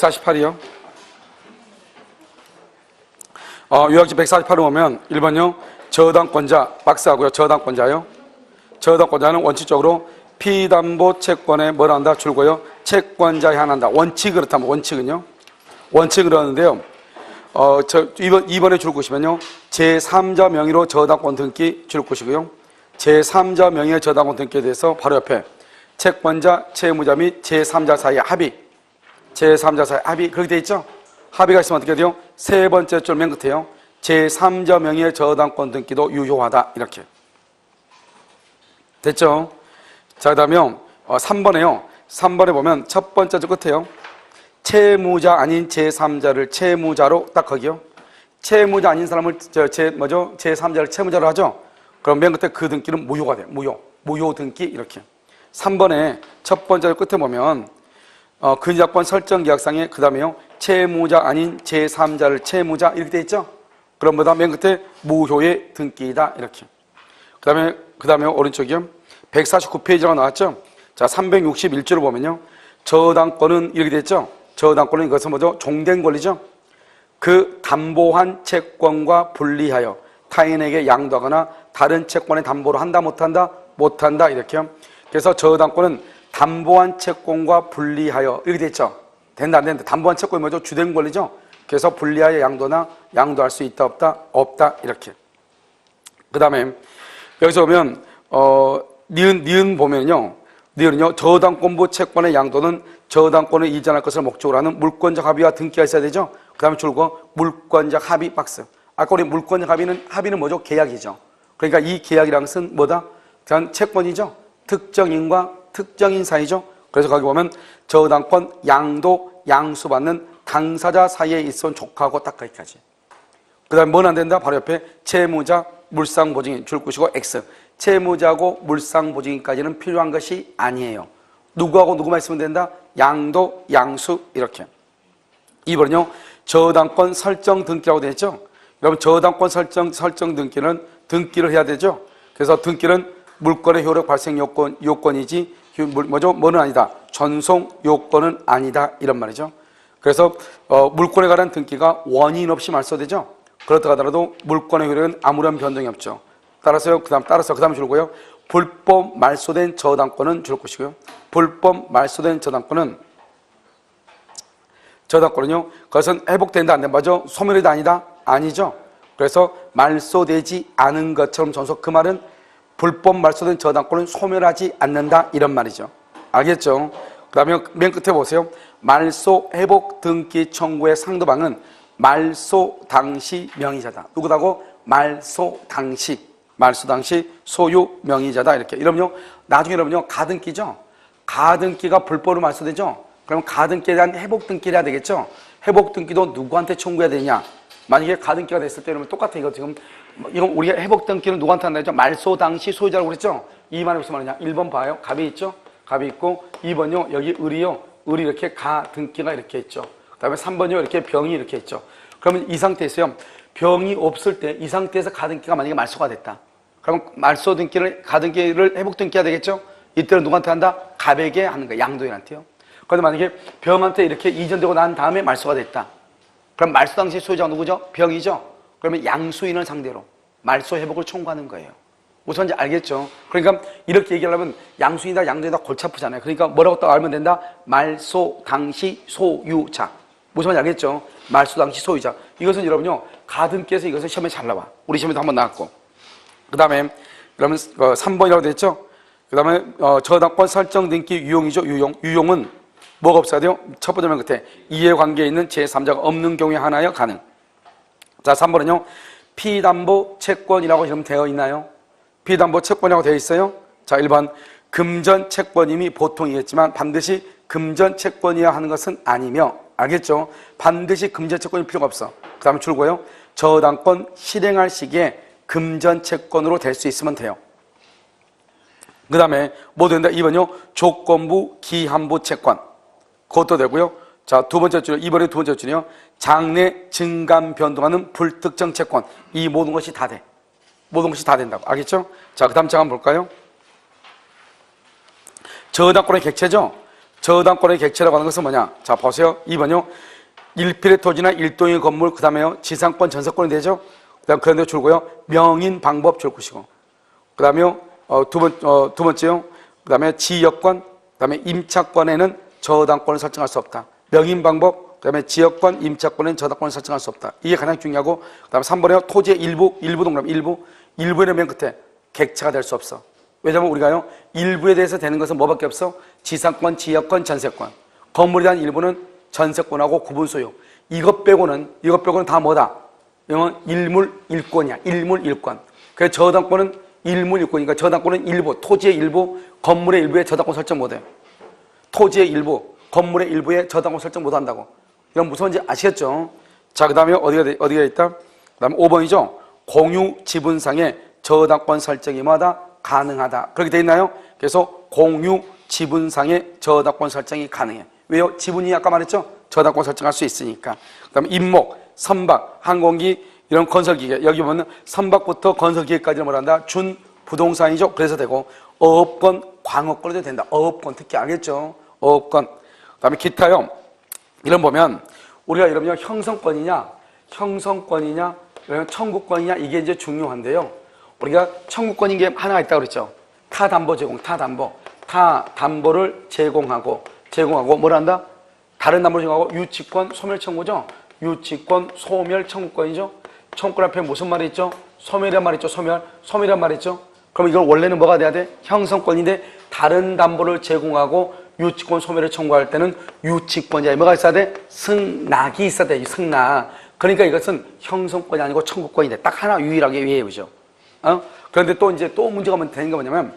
148이요. 요약지 148을 보면 1번요. 저당권자 박스하고요. 저당권자요. 저당권자는 원칙적으로 피담보 채권에 뭐라 한다? 줄고요. 채권자에 한한다. 원칙 그렇다면 원칙은요. 원칙 그러는데요. 이번에 줄 것이면요. 제3자 명의로 저당권 등기 줄 것이고요. 제3자 명의의 저당권 등기에 대해서 바로 옆에 채권자, 채무자 및 제3자 사이의 합의. 제3자 사이의 합의. 그렇게 돼 있죠? 합의가 있으면 어떻게 돼요? 세 번째 줄 맨 끝에요. 제3자 명의의 저당권 등기도 유효하다. 이렇게. 됐죠? 자, 그 다음에 3번에요. 3번에 보면 첫 번째 줄 끝에요. 채무자 아닌 제3자를 채무자로 딱 거기요. 채무자 아닌 사람을 제3자를 채무자로 하죠. 그럼 맨 끝에 그 등기는 무효가 돼요. 무효 등기 이렇게. 3번에 첫 번째 끝에 보면 근저작권 설정 계약상에 그 다음에요. 채무자 아닌 제3자를 채무자 이렇게 돼 있죠. 그럼 보다 맨 끝에 무효의 등기이다 이렇게. 그 다음에 오른쪽이요. 149페이지가 나왔죠. 자, 361조를 보면요. 저당권은 이렇게 돼 있죠. 저당권은 이것은 뭐죠? 종된 권리죠. 그 담보한 채권과 분리하여 타인에게 양도하거나 다른 채권의 담보를 한다 못한다? 못한다 이렇게요. 그래서 저당권은 담보한 채권과 분리하여 이렇게 돼 있죠. 된다 안 된다. 담보한 채권이 뭐죠? 주된 권리죠. 그래서 분리하여 양도나 양도할 수 있다 없다? 없다 이렇게. 그 다음에 여기서 보면 니은 보면요. 니은은요. 저당권부 채권의 양도는 저당권을 이전할 것을 목적으로 하는 물권적 합의와 등기가 있어야 되죠. 그 다음에 줄거 물권적 합의 박스. 아까 우리 물권적 합의는 뭐죠? 계약이죠. 그러니까 이 계약이라는 것은 뭐다? 채권이죠. 특정인과 특정인 사이죠. 그래서 거기 보면 저당권 양도 양수받는 당사자 사이에 있어온 족하고 딱 거기까지. 그 다음에 뭐는 안 된다? 바로 옆에 채무자 물상보증인 줄 것이고 X. 채무자하고 물상보증인까지는 필요한 것이 아니에요. 누구하고 누구만 있으면 된다? 양도, 양수 이렇게. 2번은요. 저당권 설정 등기라고 되어 있죠. 여러분 저당권 설정 등기는 등기를 해야 되죠. 그래서 등기는 물권의 효력 발생 요건이지 뭐는 아니다. 전송 요건은 아니다 이런 말이죠. 그래서 물권에 관한 등기가 원인 없이 말소되죠. 그렇다 하더라도 물권의 효력은 아무런 변동이 없죠. 따라서 그 다음에 줄고요. 불법 말소된 저당권은 줄 것이고요. 불법 말소된 저당권은요. 그것은 회복된다 안 된다. 맞죠? 소멸이다 아니다? 아니죠. 그래서 말소되지 않은 것처럼 전속 그 말은 불법 말소된 저당권은 소멸하지 않는다 이런 말이죠. 알겠죠? 그 다음에 맨 끝에 보세요. 말소 회복 등기 청구의 상대방은 말소 당시 명의자다. 누구다고? 말소 당시 소유 명의자다 이렇게. 이러면요 나중에 여러분요 가등기죠. 가등기가 불법으로 말소되죠. 그러면 가등기에 대한 회복 등기를 해야 되겠죠. 회복 등기도 누구한테 청구해야 되냐? 만약에 가등기가 됐을 때 이러면 똑같아. 이거 지금 이건 우리가 회복 등기는 누구한테 한다 했죠? 말소 당시 소유자라고 그랬죠. 이 말이 무슨 말이냐? 1번 봐요. 갑이 있죠. 갑이 있고 2번요 여기 을이요. 을이 이렇게 가등기가 이렇게 있죠. 그 다음에 3번요 이렇게 병이 이렇게 있죠. 그러면 이 상태에서요 병이 없을 때 이 상태에서 가등기가 만약에 말소가 됐다. 그럼 말소 등기를 가등기를 회복 등기해야 되겠죠. 이때는 누구한테 한다? 갑에게 하는 거야. 양도인한테요. 그런데 만약에 병한테 이렇게 이전되고 난 다음에 말소가 됐다. 그럼 말소 당시 소유자가 누구죠? 병이죠. 그러면 양수인을 상대로 말소 회복을 청구하는 거예요. 무슨 말인지 알겠죠? 그러니까 이렇게 얘기하려면 양수인이다 양도인이다 골치 아프잖아요. 그러니까 뭐라고 딱 알면 된다? 말소 당시 소유자. 무슨 말인지 알겠죠? 말소 당시 소유자. 이것은 여러분요 가등기에서 이것은 시험에 잘 나와. 우리 시험에도 한번 나왔고. 그 다음에 그러면 3번이라고 됐죠? 그 다음에 저당권 설정 등기 유용이죠. 유용은 뭐가 없어야 돼요? 첫 번째 맨 끝에 이해관계에 있는 제3자가 없는 경우에 하나여 가능. 자 3번은요 피담보 채권이라고 이름 되어 있나요? 피담보 채권이라고 되어 있어요. 자 1번 금전 채권임이 보통이겠지만 반드시 금전 채권이어야 하는 것은 아니며. 알겠죠? 반드시 금전 채권이 필요가 없어. 그 다음에 줄고요 저당권 실행할 시기에 금전 채권으로 될 수 있으면 돼요. 그 다음에 뭐 된다? 2번요 조건부 기한부 채권 그것도 되고요. 자 두 번째 줄 2번의 두 번째 줄이요 장래 증감 변동하는 불특정 채권. 이 모든 것이 다 돼. 모든 것이 다 된다고. 알겠죠? 자 그 다음 장 한번 볼까요? 저당권의 객체죠. 저당권의 객체라고 하는 것은 뭐냐? 자, 보세요. 2번요. 일필의 토지나 일동의 건물, 그 다음에요. 지상권, 전세권이 되죠? 그 다음 그런 데 줄고요. 명인, 방법 줄 것이고. 그 다음에요. 두 번째요. 그 다음에 지역권, 그 다음에 임차권에는 저당권을 설정할 수 없다. 명인, 방법, 그 다음에 지역권, 임차권에는 저당권을 설정할 수 없다. 이게 가장 중요하고, 그 다음에 3번에요. 토지의 일부 동그라미, 일부에는 맨 끝에 객체가 될 수 없어. 왜냐면 우리가요, 일부에 대해서 되는 것은 뭐밖에 없어? 지상권, 지역권, 전세권. 건물에 대한 일부는 전세권하고 구분 소유. 이것 빼고는 다 뭐다? 이건 일물 일권이야. 일물 일권. 그래서 저당권은 일물 일권이니까 저당권은 일부, 토지의 일부, 건물의 일부에 저당권 설정 못해요. 토지의 일부, 건물의 일부에 저당권 설정 못한다고. 이건 무서운지 아시겠죠? 자, 그 다음에 어디가 있다? 그 다음에 5번이죠. 공유 지분상의 저당권 설정이 뭐다? 가능하다. 그렇게 돼 있나요? 그래서 공유 지분상의 저당권 설정이 가능해. 왜요? 지분이 아까 말했죠? 저당권 설정할 수 있으니까. 그 다음에 임목, 선박, 항공기, 이런 건설기계. 여기 보면 선박부터 건설기계까지는 뭐란다? 준 부동산이죠. 그래서 되고, 어업권, 광업권도 된다. 어업권 특히 알겠죠? 어업권. 그 다음에 기타요. 이런 보면, 우리가 이러면 형성권이냐, 청구권이냐, 이게 이제 중요한데요. 우리가 청구권인 게 하나가 있다고 그랬죠. 타담보 제공, 타담보를 제공하고 뭘 한다? 다른 담보를 제공하고 유치권, 소멸 청구죠. 유치권, 소멸 청구권이죠. 청구권 앞에 무슨 말이 있죠? 소멸이란 말이 있죠. 소멸이란 말이 있죠. 그럼 이걸 원래는 뭐가 돼야 돼? 형성권인데 다른 담보를 제공하고 유치권, 소멸을 청구할 때는 유치권자에 뭐가 있어야 돼? 승낙이 있어야 돼. 승낙. 그러니까 이것은 형성권이 아니고 청구권이 돼. 딱 하나 유일하게 이해해보죠. 그런데 또 문제가 되는 게 뭐냐면,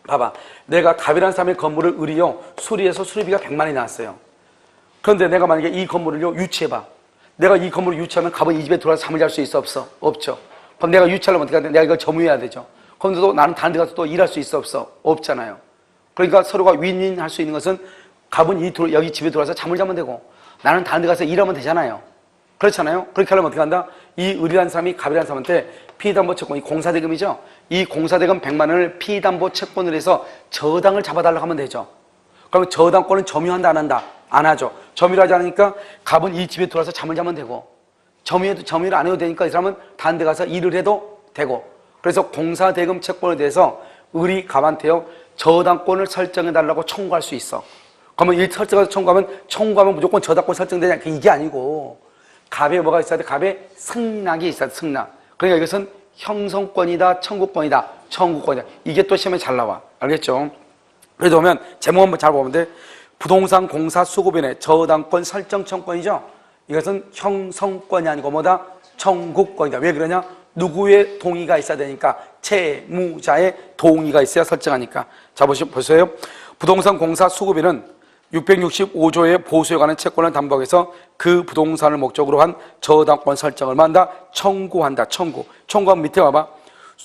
봐봐. 내가 갑이라는 사람의 건물을 수리해서 수리비가 100만 원이 나왔어요. 그런데 내가 만약에 이 건물을요, 유치해봐. 내가 이 건물을 유치하면 갑은 이 집에 들어와서 잠을 잘 수 있어, 없어? 없죠. 그럼 내가 유치하려면 어떻게 해야 돼? 내가 이걸 점유해야 되죠. 그런데도 나는 다른 데 가서 또 일할 수 있어, 없어? 없잖아요. 그러니까 서로가 윈윈 할 수 있는 것은 갑은 여기 집에 들어와서 잠을 자면 되고, 나는 다른 데 가서 일하면 되잖아요. 그렇잖아요. 그렇게 하려면 어떻게 한다? 이 을이라는 사람이 갑이라는 사람한테 피담보 채권, 이 공사대금이죠. 이 공사대금 100만 원을 피담보 채권을 해서 저당을 잡아달라고 하면 되죠. 그러면 저당권은 점유한다, 안 한다? 안 하죠. 점유를 하지 않으니까 갑은 이 집에 들어와서 잠을 자면 되고, 점유를 안 해도 되니까 이 사람은 다른 데 가서 일을 해도 되고, 그래서 공사대금 채권에 대해서 을이 갑한테요, 저당권을 설정해달라고 청구할 수 있어. 그러면 이 설정해서 청구하면 무조건 저당권 설정되냐? 이게 아니고, 갑에 뭐가 있어야 돼? 갑에 승낙이 있어야 돼, 승낙. 그러니까 이것은 형성권이다, 청구권이다, 청구권이다. 이게 또 시험에 잘 나와. 알겠죠? 그래도 보면, 제목 한번 잘 보면 돼. 부동산 공사 수급인의 저당권 설정 청구권이죠? 이것은 형성권이 아니고 뭐다? 청구권이다. 왜 그러냐? 누구의 동의가 있어야 되니까. 채무자의 동의가 있어야 설정하니까. 자, 보세요. 부동산 공사 수급인은 665조의 보수에 관한 채권을 담보하기 위해서 그 부동산을 목적으로 한 저당권 설정을 한다? 청구한다. 청구하면 밑에 봐봐.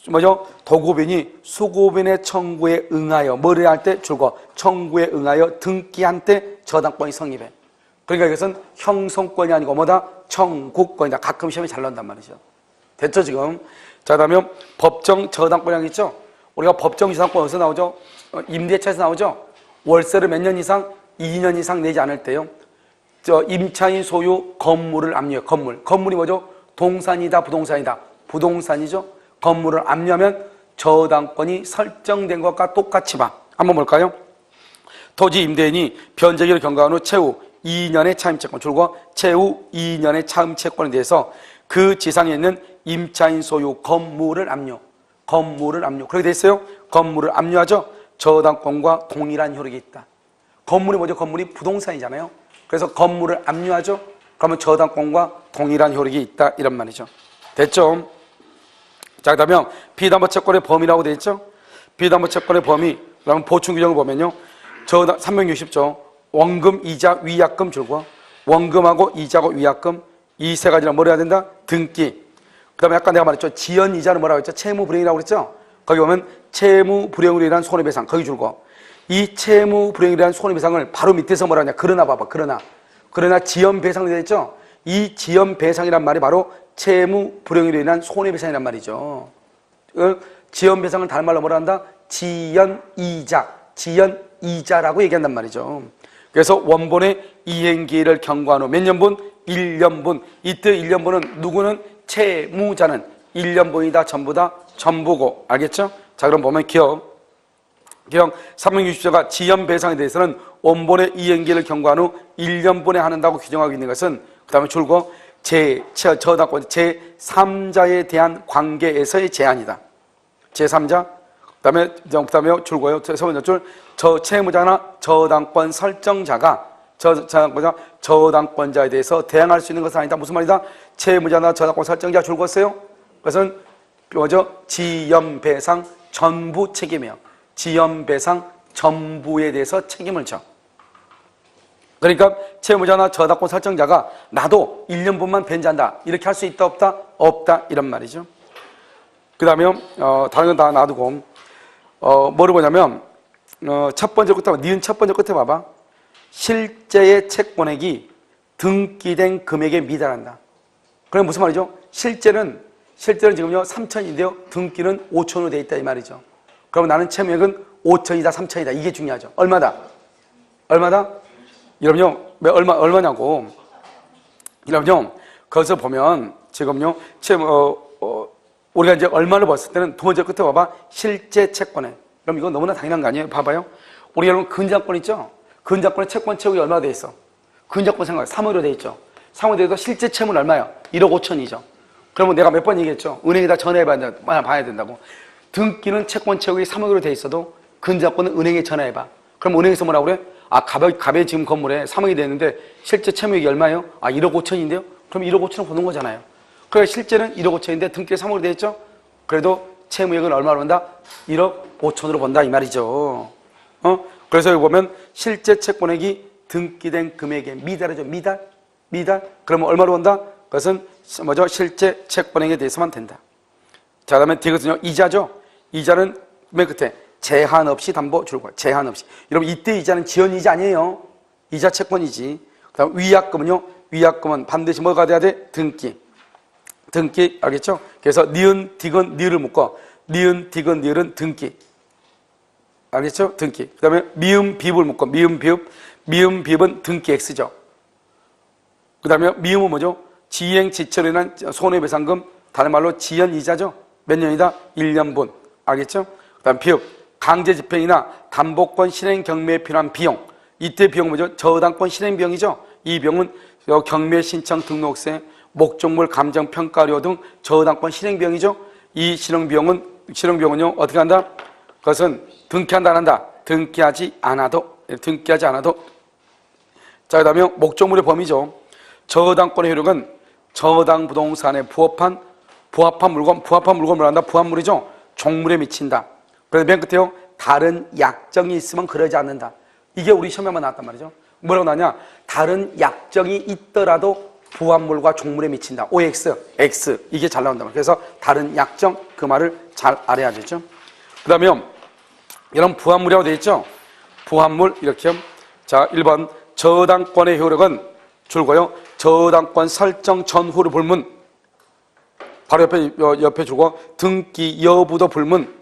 뭐죠? 도급인이 수급인의 청구에 응하여 뭐를 할 때 줄거 청구에 응하여 등기한 때 저당권이 성립해. 그러니까 이것은 형성권이 아니고 뭐다? 청구권이다. 가끔 시험에 잘 나온단 말이죠. 됐죠 지금? 자, 그다음에 법정 저당권이라는 게 있죠? 우리가 법정 저당권 어디서 나오죠? 임대차에서 나오죠? 월세를 몇 년 이상? 2년 이상 내지 않을 때요. 임차인 소유 건물을 압류해요. 건물이 뭐죠? 동산이다, 부동산이다. 부동산이죠? 건물을 압류하면 저당권이 설정된 것과 똑같이 봐. 한번 볼까요? 토지 임대인이 변제기를 경과한 후 최후 2년의 차임채권, 줄고 최후 2년의 차임채권에 대해서 그 지상에 있는 임차인 소유 건물을 압류. 그렇게 돼 있어요? 건물을 압류하죠? 저당권과 동일한 효력이 있다. 건물이 뭐죠? 건물이 부동산이잖아요. 그래서 건물을 압류하죠? 그러면 저당권과 동일한 효력이 있다. 이런 말이죠. 됐죠? 자, 그 다음에 피담보 채권의 범위라고 되어 있죠? 피담보 채권의 범위, 그러면 보충 규정을 보면요. 360조. 원금, 이자, 위약금 줄고, 원금하고 이자하고 위약금, 이 세 가지를 뭘 해야 된다? 등기. 그 다음에 아까 내가 말했죠. 지연 이자는 뭐라고 했죠? 채무불이행이라고 그랬죠? 거기 보면 채무불이행으로 인한 손해배상, 거기 줄고, 이 채무불이행으로 인한 손해배상을 바로 밑에서 뭐라 하냐? 그러나 봐봐, 그러나 지연배상이 되어 있죠? 이 지연배상이란 말이 바로 채무불이행으로 인한 손해배상이란 말이죠. 지연배상을 다른 말로 뭐라 한다? 지연이자라고 얘기한단 말이죠. 그래서 원본의 이행기일을 경과한 후 몇 년분? 1년분. 이때 1년분은 누구는? 채무자는 1년분이다 전부 다 전부고. 알겠죠? 자, 그럼 보면 기억 360조가 지연배상에 대해서는 원본의 이행기일을 경과한 후 1년분에 하는다고 규정하고 있는 것은 그 다음에 줄고 저당권 제3자에 대한 관계에서의 제한이다. 제3자 그다음에 줄고요. 세 번째 줄 채무자나 저당권 설정자가 저당권자에 대해서 대항할 수 있는 것은 아니다. 무슨 말이다? 채무자나 저당권 설정자 줄었어요. 그것은 뭐죠? 지연배상 전부 책임이에요. 지연배상 전부에 대해서 책임을 져. 그러니까 채무자나 저당권 설정자가 나도 1년분만 변제한다. 이렇게 할 수 있다 없다? 없다. 이런 말이죠. 그 다음에 다른 건 다 놔두고 뭐를 보냐면 첫 번째 끝에 니은 첫 번째 끝에 봐봐. 실제의 채권액이 등기된 금액에 미달한다. 그럼 무슨 말이죠? 실제는 지금요 3천인데요 등기는 5천으로 돼 있다 이 말이죠. 그럼 나는 채무액은 5천이다 3천이다 이게 중요하죠. 얼마다? 여러분요 얼마냐고. 여러분요 거기서 보면 지금요 우리가 이제 얼마를 벌었을 때는 두 번째 끝에 봐봐. 실제 채권액. 그럼 이거 너무나 당연한 거 아니에요? 봐봐요. 우리 여러분 근저권 있죠? 근저권의 채권 채무가 얼마나 돼 있어? 근저권 생각 3억으로 돼 있죠. 3억으로 돼 있어 실제 채무는 얼마야? 1억 5천이죠. 그러면 내가 몇 번 얘기했죠? 은행에다 전화해봐야 된다고. 등기는 채권 채무이 3억으로 돼 있어도 근저권은 은행에 전화해봐. 그럼 은행에서 뭐라고 그래? 아, 갑에 지금 건물에 3억이 되는데 실제 채무액이 얼마예요? 아, 1억 5천인데요? 그럼 1억 5천을 보는 거잖아요. 그러니까 실제는 1억 5천인데 등기에 3억으로 돼 있죠? 그래도 채무액은 얼마로 본다? 1억 5천으로 본다 이 말이죠. 그래서 여기 보면 실제 채권액이 등기된 금액에 미달이죠. 미달. 그러면 얼마로 본다? 그것은 뭐죠? 실제 채권액에 대해서만 된다. 자, 그다음에 D거든요. 이자죠. 이자는 맨 끝에 제한 없이 담보 줄고 제한 없이. 여러분 이때 이자는 지연이자 아니에요. 이자 채권이지. 그다음 위약금은요. 위약금은 반드시 뭐가 돼야 돼? 등기 알겠죠? 그래서 니은 디귿 니을을 묶어 니은 디귿 니을은 등기. 알겠죠? 등기. 그 다음에 미음 비읍을 묶어 미음 비읍은 등기 X죠. 그 다음에 미음은 뭐죠? 지행 지체로 인한 손해배상금, 다른 말로 지연이자죠. 몇 년이다? 1년분. 알겠죠? 그 다음 비읍 강제집행이나 담보권 실행 경매에 필요한 비용. 이때 비용은 뭐죠? 저당권 실행 비용이죠. 이 비용은 경매 신청 등록세, 목적물 감정 평가료 등 저당권 실행 비용이죠. 이 실행 비용은요 어떻게 한다? 그것은 등기한다 안 한다? 등기하지 않아도. 자, 그다음에 목적물의 범위죠. 저당권의 효력은 저당 부동산에 부합한 물건을 한다. 부합물이죠. 종물에 미친다. 그래서 맨 끝에요. 다른 약정이 있으면 그러지 않는다. 이게 우리 시험에만 나왔단 말이죠. 뭐라고 나냐? 다른 약정이 있더라도 부합물과 종물에 미친다. OX, X 이게 잘 나온단 말이에요. 그래서 다른 약정 그 말을 잘 알아야 되죠. 그 다음에 이런 부합물이라고 되어 있죠. 부합물 이렇게. 자, 1번 저당권의 효력은 줄고요. 저당권 설정 전후를 불문. 바로 옆에 주고 등기 여부도 불문.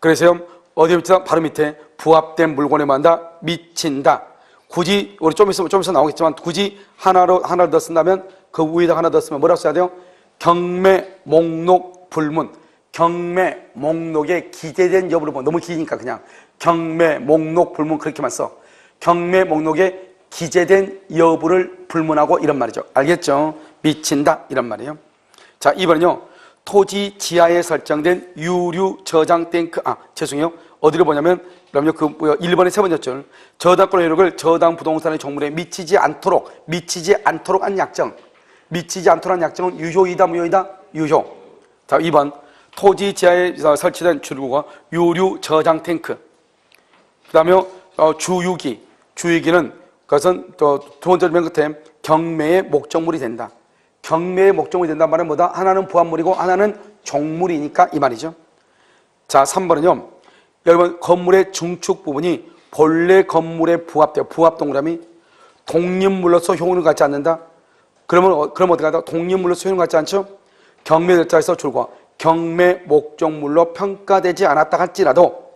그래서요. 어디에 미친다? 바로 밑에 부합된 물건에 만다 미친다. 굳이 우리 좀 있어 나오겠지만 굳이 하나를 더 쓴다면 그 위에다 하나 더 쓰면 뭐라고 써야 돼요? 경매 목록 불문. 경매 목록에 기재된 여부를 보면 너무 기니까 그냥 경매 목록 불문 그렇게만 써. 경매 목록에 기재된 여부를 불문하고 이런 말이죠. 알겠죠? 미친다 이런 말이에요. 자, 2번은요. 토지 지하에 설정된 유류 저장 탱크. 죄송해요. 어디를 보냐면 그럼요. 1번의 세 번째 줄. 저당권의 효력을 저당 부동산의 종물에 미치지 않도록 한 약정. 미치지 않도록 한 약정은 유효이다 무효이다? 유효. 자, 2번. 토지 지하에 설치된 출구가 유류 저장 탱크. 그 다음에 주유기는 그것은 두 번째 맨 끝에 경매의 목적물이 된다. 경매의 목적물이 된다는 말은 뭐다? 하나는 부합물이고 하나는 종물이니까 이 말이죠. 자, 3번은요. 여러분 건물의 중축 부분이 본래 건물에 부합돼요. 부합 동그라미. 독립물로서 효능을 갖지 않는다. 그럼 어떻게 하다? 독립물로서 효능을 갖지 않죠? 경매 절차에서 줄과 경매 목적물로 평가되지 않았다 할지라도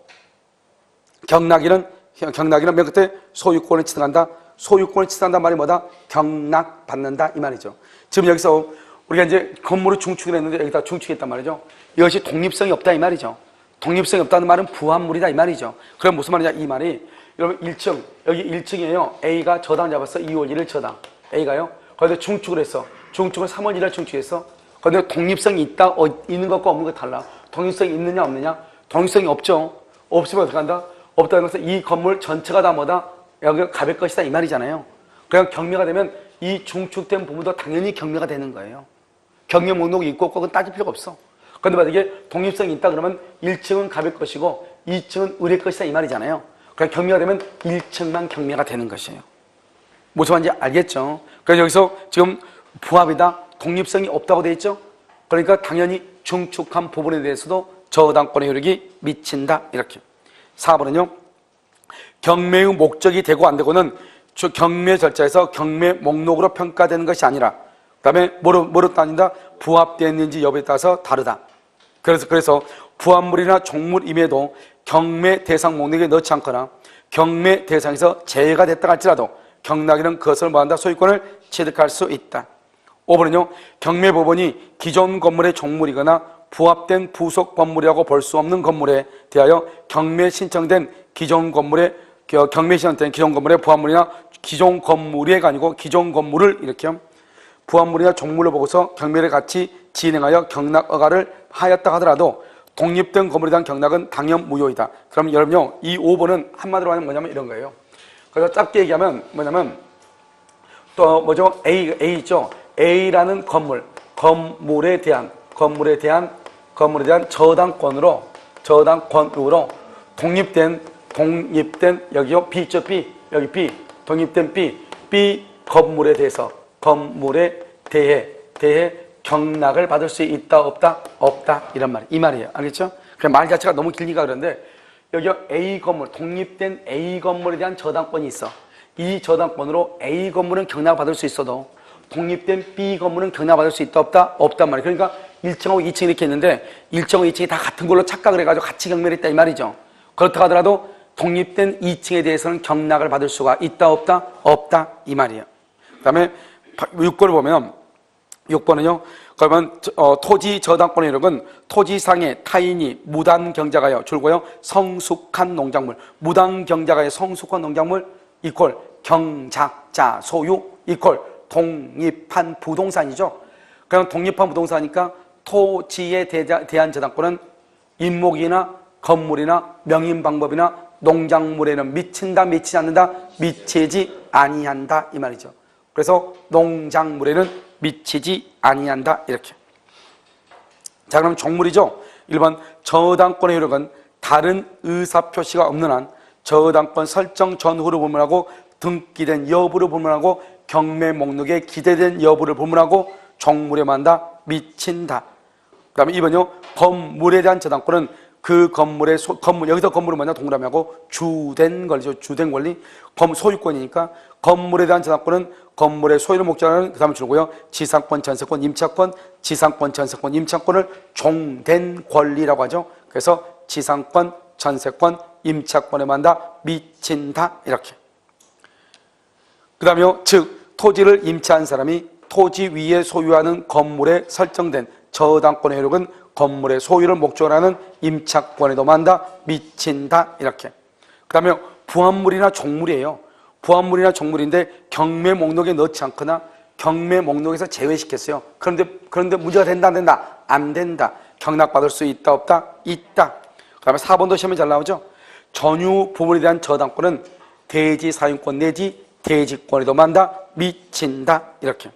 경락일은 경락이는 맨 끝에 소유권을 취득한다. 소유권을 취득한다는 말이 뭐다? 경락받는다 이 말이죠. 지금 여기서 우리가 이제 건물을 중축을 했는데 여기다 중축했단 말이죠. 이것이 독립성이 없다 이 말이죠. 독립성이 없다는 말은 부합물이다 이 말이죠. 그럼 무슨 말이냐 이 말이, 여러분 1층, 여기 1층이에요. A가 저당 잡았어. 2월 1일 저당. A가요. 거기다 중축을 했어. 중축을 3월 1일 중축했어. 그런데 독립성이 있다, 있는 것과 없는 것 달라. 독립성이 있느냐 없느냐? 독립성이 없죠. 없으면 어떻게 한다? 없다는 것은 이 건물 전체가 다 뭐다? 여기가 가백 것이다 이 말이잖아요. 그냥 경매가 되면 이 중축된 부분도 당연히 경매가 되는 거예요. 경매 목록이 있고 없고 그건 따질 필요가 없어. 그런데 만약에 독립성이 있다 그러면 1층은 가백 것이고 2층은 의뢰 것이다 이 말이잖아요. 그러니까 경매가 되면 1층만 경매가 되는 것이에요. 무슨 말인지 알겠죠? 그래서 여기서 지금 부합이다, 독립성이 없다고 되어 있죠? 그러니까 당연히 중축한 부분에 대해서도 저당권의 효력이 미친다 이렇게. 4번은요. 경매의 목적이 되고 안 되고는 경매 절차에서 경매 목록으로 평가되는 것이 아니라 그 다음에 뭐로 따진다? 부합되었는지 여부에 따라서 다르다. 그래서 부합물이나 종물임에도 경매 대상 목록에 넣지 않거나 경매 대상에서 제외가 됐다 할지라도 경락이는 그것을 뭐한다? 소유권을 취득할 수 있다. 5번은요. 경매법원이 기존 건물의 종물이거나 부합된 부속 건물이라고 볼 수 없는 건물에 대하여 경매 신청된 기존 건물의 경매 신청된 기존 건물의 부합물이나 기존 건물이가 아니고 기존 건물을 이렇게 부합물이나 종물로 보고서 경매를 같이 진행하여 경락 허가를 하였다 하더라도 독립된 건물에 대한 경락은 당연 무효이다. 그럼 여러분요, 이 5번은 한마디로 하면 뭐냐면 이런 거예요. 그래서 짧게 얘기하면 뭐냐면 또 뭐죠? A 있죠? A라는 건물에 대한 저당권으로 독립된 여기요 B 있죠? B 여기 B 독립된 B 건물에 대해 경락을 받을 수 있다 없다 이런 말, 이 말이에요. 알겠죠? 그냥 말 자체가 너무 길기가 그런데 여기 A 건물, 독립된 A 건물에 대한 저당권이 있어. 이 저당권으로 A 건물은 경락을 받을 수 있어도 독립된 B 건물은 경락을 받을 수 있다 없단 말이에요. 그러니까 1층하고 2층 이렇게 있는데 1층하고 2층이 다 같은 걸로 착각을 해가지고 같이 경매를 했다 이 말이죠. 그렇다고 하더라도 독립된 2층에 대해서는 경락을 받을 수가 있다 없다 이 말이에요. 그 다음에 6번을 보면 6번은요. 그러면 토지 저당권의 효력은 토지상의 타인이 무단 경작하여 줄고요. 성숙한 농작물, 무단 경작하여 성숙한 농작물 이퀄 경작자 소유 이퀄 독립한 부동산이죠. 그럼 독립한 부동산이니까 토지에 대한 저당권은 임목이나 건물이나 명인 방법이나 농작물에는 미친다 미치지 않는다 미치지 아니한다 이 말이죠. 그래서 농작물에는 미치지 아니한다 이렇게. 자, 그럼 종물이죠. 1번 저당권의 효력은 다른 의사표시가 없는 한 저당권 설정 전후를 불문하고 등기된 여부를 불문하고 경매 목록에 기재된 여부를 불문하고 종물에 만다 미친다. 그 다음에 2번요. 건물에 대한 저당권은 그 건물의 여기서 건물은 뭐냐 동그라미하고 주된 권리죠. 주된 권리. 소유권이니까 건물에 대한 저당권은 건물의 소유를 목적하는 그 다음에 줄고요. 지상권, 전세권, 임차권, 지상권, 전세권, 임차권을 종된 권리라고 하죠. 그래서 지상권, 전세권, 임차권에 만다 미친다 이렇게. 그 다음에요. 즉 토지를 임차한 사람이 토지 위에 소유하는 건물에 설정된 저당권의 효력은 건물의 소유를 목적으로 하는 임차권에도 만다 미친다 이렇게. 그 다음에 부합물이나 종물이에요. 부합물이나 종물인데 경매 목록에 넣지 않거나 경매 목록에서 제외시켰어요. 그런데 문제가 된다 안 된다? 안 된다. 경락받을 수 있다 없다? 있다. 그 다음에 4번도 시험에 잘 나오죠. 전유 부분에 대한 저당권은 대지 사용권 내지 대지권에도 만다 미친다 이렇게.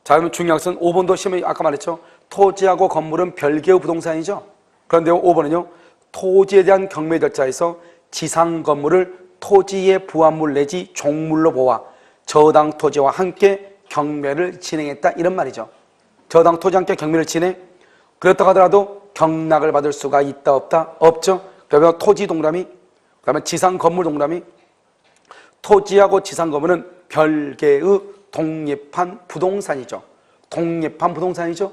자, 그러면 중요한 것은 5번도 시험에 아까 말했죠. 토지하고 건물은 별개의 부동산이죠. 그런데 5번은요. 토지에 대한 경매 절차에서 지상 건물을 토지의 부합물 내지 종물로 보아 저당 토지와 함께 경매를 진행했다 이런 말이죠. 저당 토지와 함께 경매를 진행. 그렇다고 하더라도 경락을 받을 수가 있다 없다? 없죠. 그러면 토지 동그라미, 그다음에 지상 건물 동그라미. 토지하고 지상 건물은 별개의 독립한 부동산이죠. 독립한 부동산이죠.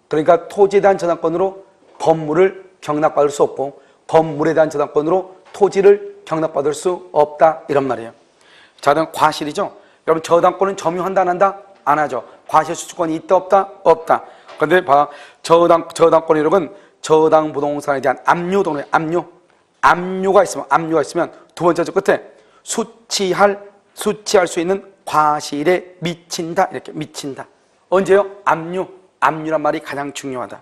그러니까 토지에 대한 저당권으로 건물을 경락받을 수 없고 건물에 대한 저당권으로 토지를 경락받을 수 없다 이런 말이에요. 자, 그다음 과실이죠. 여러분 저당권은 점유한다 안 한다? 안 하죠. 과실 수주권이 있다 없다? 없다. 그런데 봐, 저당권이력은 저당 부동산에 대한 압류도는 압류가 있으면 두 번째 끝에 수취할 수 있는 과실에 미친다 이렇게 미친다. 언제요? 압류란 말이 가장 중요하다.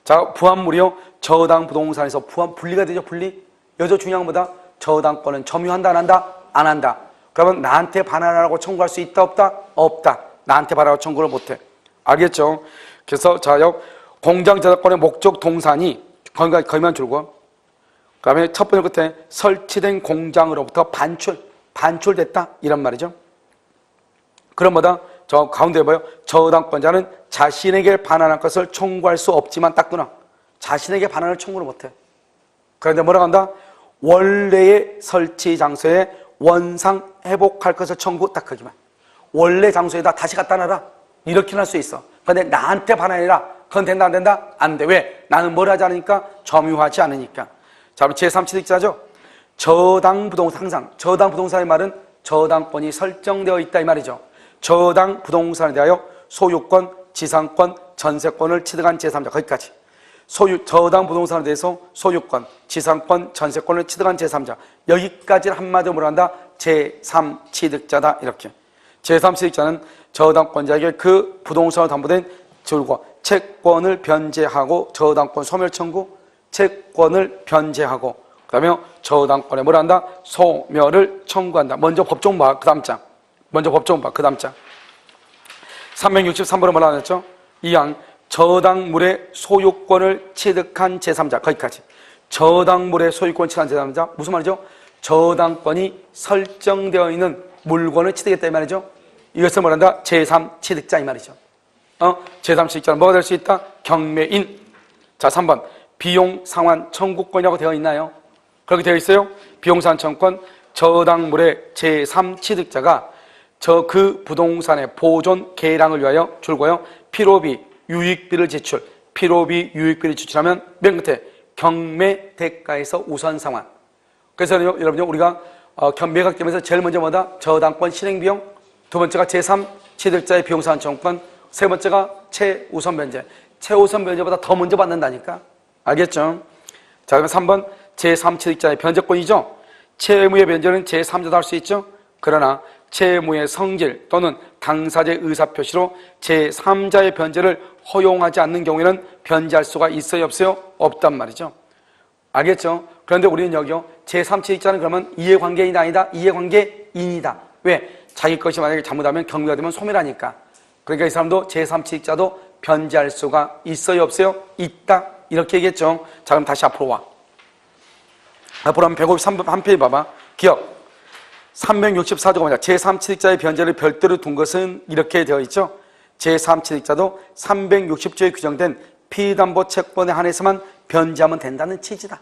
자, 부합물이요. 저당 부동산에서 분리가 되죠. 분리. 여기서 중요한 것보다 저당권은 점유한다 안 한다? 안 한다. 그러면 나한테 반환하라고 청구할 수 있다 없다? 없다. 나한테 반환하라고 청구를 못해. 알겠죠? 그래서 자, 공장 저당권의 목적 동산이 거기만 줄고, 그 다음에 첫 번째 끝에 설치된 공장으로부터 반출됐다 이런 말이죠. 그럼 뭐다? 저 가운데 봐요. 저당권자는 자신에게 반환할 것을 청구할 수 없지만 딱 끊어. 자신에게 반환을 청구를 못해. 그런데 뭐라고 한다? 원래의 설치 장소에 원상 회복할 것을 청구 딱 거기만. 원래 장소에다 다시 갖다 놔라. 이렇게 할 수 있어. 그런데 나한테 반환해라. 그건 된다 안 된다? 안 돼. 왜? 나는 뭘 하지 않으니까? 점유하지 않으니까. 자, 그럼 제3취득자죠. 저당 부동산, 항상 저당 부동산의 말은 저당권이 설정되어 있다 이 말이죠. 저당 부동산에 대하여 소유권, 지상권, 전세권을 취득한 제3자 거기까지. 저당 부동산에 대해서 소유권, 지상권, 전세권을 취득한 제3자 여기까지를 한마디로 뭐라 한다? 제3취득자다 이렇게. 제3취득자는 저당권자에게 그 부동산으로 담보된 채권을 변제하고 저당권 소멸 청구, 채권을 변제하고 그 다음에 저당권에 뭘 한다? 소멸을 청구한다. 먼저 법정 봐. 그 다음 장. 먼저 법정 봐. 그 다음 장. 363번에 뭐라 하셨죠? 이항 저당물의 소유권을 취득한 제3자 거기까지. 저당물의 소유권을 취득한 제3자 무슨 말이죠? 저당권이 설정되어 있는 물건을 취득했다 이 말이죠. 이것을 뭐란다? 제3취득자 이 말이죠. 제3취득자는 뭐가 될 수 있다? 경매인. 자, 3번 비용 상환 청구권이라고 되어 있나요? 그렇게 되어 있어요. 비용 상환 청구권. 저당물의 제3취득자가 그 부동산의 보존 개량을 위하여 줄고요. 필요비, 유익비를 지출하면 맨 끝에 경매 대가에서 우선 상환. 그래서 여러분요, 우리가 매각되면서 제일 먼저 뭐다? 저당권 실행비용, 두 번째가 제3취득자의 비용 상환 청구권, 세 번째가 최우선 변제. 최우선 변제보다 더 먼저 받는다니까. 알겠죠? 자, 그럼 3번 제3취득자의 변제권이죠. 채무의 변제는 제3자도 할 수 있죠. 그러나 채무의 성질 또는 당사자의 의사표시로 제3자의 변제를 허용하지 않는 경우에는 변제할 수가 있어요 없어요? 없단 말이죠. 알겠죠? 그런데 우리는 여기요. 제3취득자는 그러면 이해관계인이다 아니다? 이해관계인이다. 왜? 자기 것이 만약에 잘못하면 경미가 되면 소멸하니까. 그러니까 이 사람도 제3취득자도 변제할 수가 있어요 없어요? 있다. 이렇게 얘기했죠. 자, 그럼 다시 앞으로 와. 앞으로 하면 153번 한 페이지 봐봐. 기억. 364조가 뭐냐? 제3취득자의 변제를 별도로 둔 것은 이렇게 되어 있죠. 제3취득자도 360조에 규정된 피담보 채권에 한해서만 변제하면 된다는 취지다.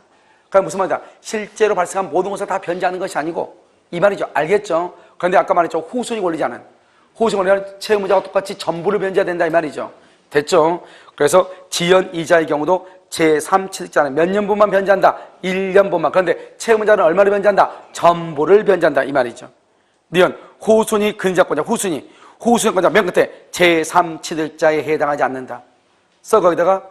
그러니까 무슨 말이다? 실제로 발생한 모든 것을 다 변제하는 것이 아니고 이 말이죠. 알겠죠? 그런데 아까 말했죠. 후순위 권리지 않은. 후순위 권리는 채무자와 똑같이 전부를 변제해야 된다 이 말이죠. 됐죠? 그래서 지연이자의 경우도 제3취득자는 몇 년분만 변제한다? 1년분만. 그런데 채무자는 얼마를 변제한다? 전부를 변제한다 이 말이죠. 니은 후순위 근저권자 후순위권자 맨 끝에 제3취득자에 해당하지 않는다. 그래서 거기다가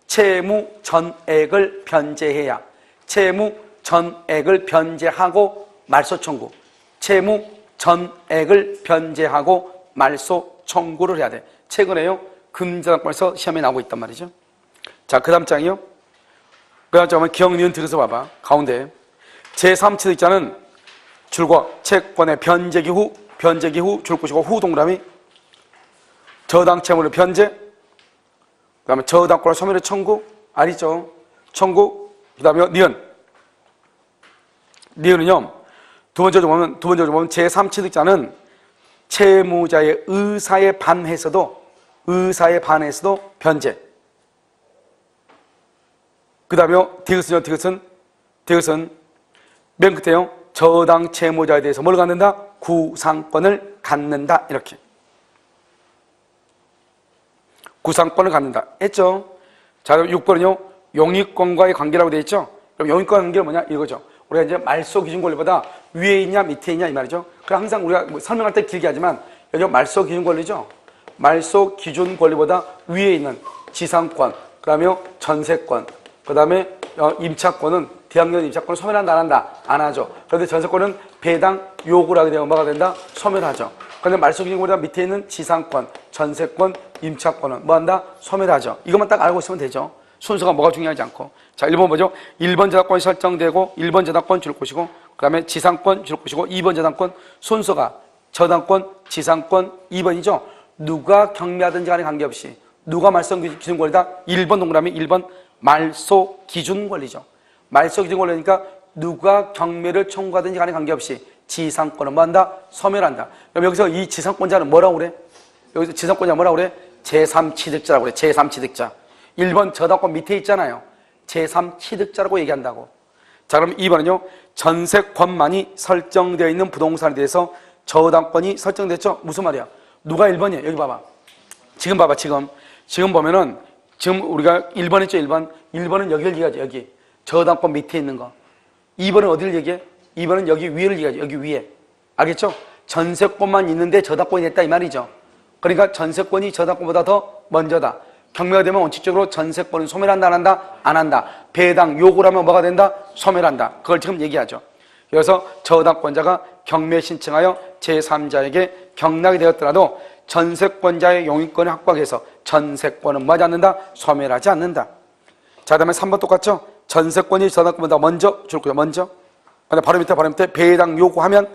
채무 전액을 변제해야 채무 전액을 변제하고 말소 청구 채무 전액을 변제하고 말소 청구를 해야 돼. 최근에요 금저당권에서 시험에 나오고 있단 말이죠. 자, 그 다음 장이요. 그 다음 장은 기억, 니은, 들어서 봐봐. 가운데. 제3취득자는 줄과 채권의 변제기 후 줄 것이고 후 동그라미 저당 채무를 변제 그 다음에 저당권을 소멸의 청구 알죠? 청구 그 다음에 니은은요 두 번째 보면 제3취득자는 채무자의 의사에 반해서도 변제 그 다음에 디귿은 맨 끝에요. 저당 채무자에 대해서 뭘 갖는다? 구상권을 갖는다. 이렇게. 구상권을 갖는다. 했죠? 자, 그럼 6번은요. 용익권과의 관계라고 되어 있죠? 그럼 용익권 관계는 뭐냐? 이거죠. 우리가 이제 말소 기준 권리보다 위에 있냐 밑에 있냐 이 말이죠. 그럼 항상 우리가 뭐 설명할 때 길게 하지만 여기 말소 기준 권리죠. 말소 기준 권리보다 위에 있는 지상권, 그다음에 전세권, 그다음에 임차권은 대항력 임차권을 소멸한다 안 한다? 안 하죠. 그런데 전세권은 배당 요구를 하게 되면 뭐가 된다? 소멸하죠. 그런데 말소 기준 권리보다 밑에 있는 지상권, 전세권, 임차권은 뭐 한다? 소멸하죠. 이것만 딱 알고 있으면 되죠. 순서가 뭐가 중요하지 않고. 자, 1번 뭐죠? 1번 저당권이 설정되고 1번 저당권 줄 것이고 그 다음에 지상권 줄 것이고 2번 저당권 순서가 저당권, 지상권 2번이죠. 누가 경매하든지 간에 관계없이 누가 말소 기준 권리다? 1번 동그라미 1번 말소 기준 권리죠. 말소 기준 권리니까 누가 경매를 청구하든지 간에 관계없이 지상권은 뭐 한다? 소멸한다. 그럼 여기서 이 지상권자는 뭐라고 그래? 여기서 지상권자 뭐라고 그래? 제3취득자라고 그래. 제3취득자. 1번 저당권 밑에 있잖아요. 제3취득자라고 얘기한다고. 자, 그럼 2번은요. 전세권만이 설정되어 있는 부동산에 대해서 저당권이 설정됐죠? 무슨 말이야? 누가 1번이야? 여기 봐봐. 지금 봐봐, 지금 보면은, 지금 우리가 1번 했죠, 1번. 1번은 여기를 얘기하죠, 여기. 저당권 밑에 있는 거. 2번은 어디를 얘기해? 2번은 여기 위를 얘기하죠, 여기 위에. 알겠죠? 전세권만 있는데 저당권이 됐다, 이 말이죠. 그러니까 전세권이 저당권보다 더 먼저다. 경매가 되면 원칙적으로 전세권은 소멸한다, 안 한다? 안 한다. 배당 요구를 하면 뭐가 된다? 소멸한다. 그걸 지금 얘기하죠. 그래서 저당권자가 경매 신청하여 제3자에게 경락이 되었더라도 전세권자의 용익권을 확보해서 전세권은 뭐하지 않는다? 소멸하지 않는다. 자, 다음에 3번 똑같죠? 전세권이 저당권보다 먼저 줄 거예요. 먼저. 근데 바로 밑에 배당 요구하면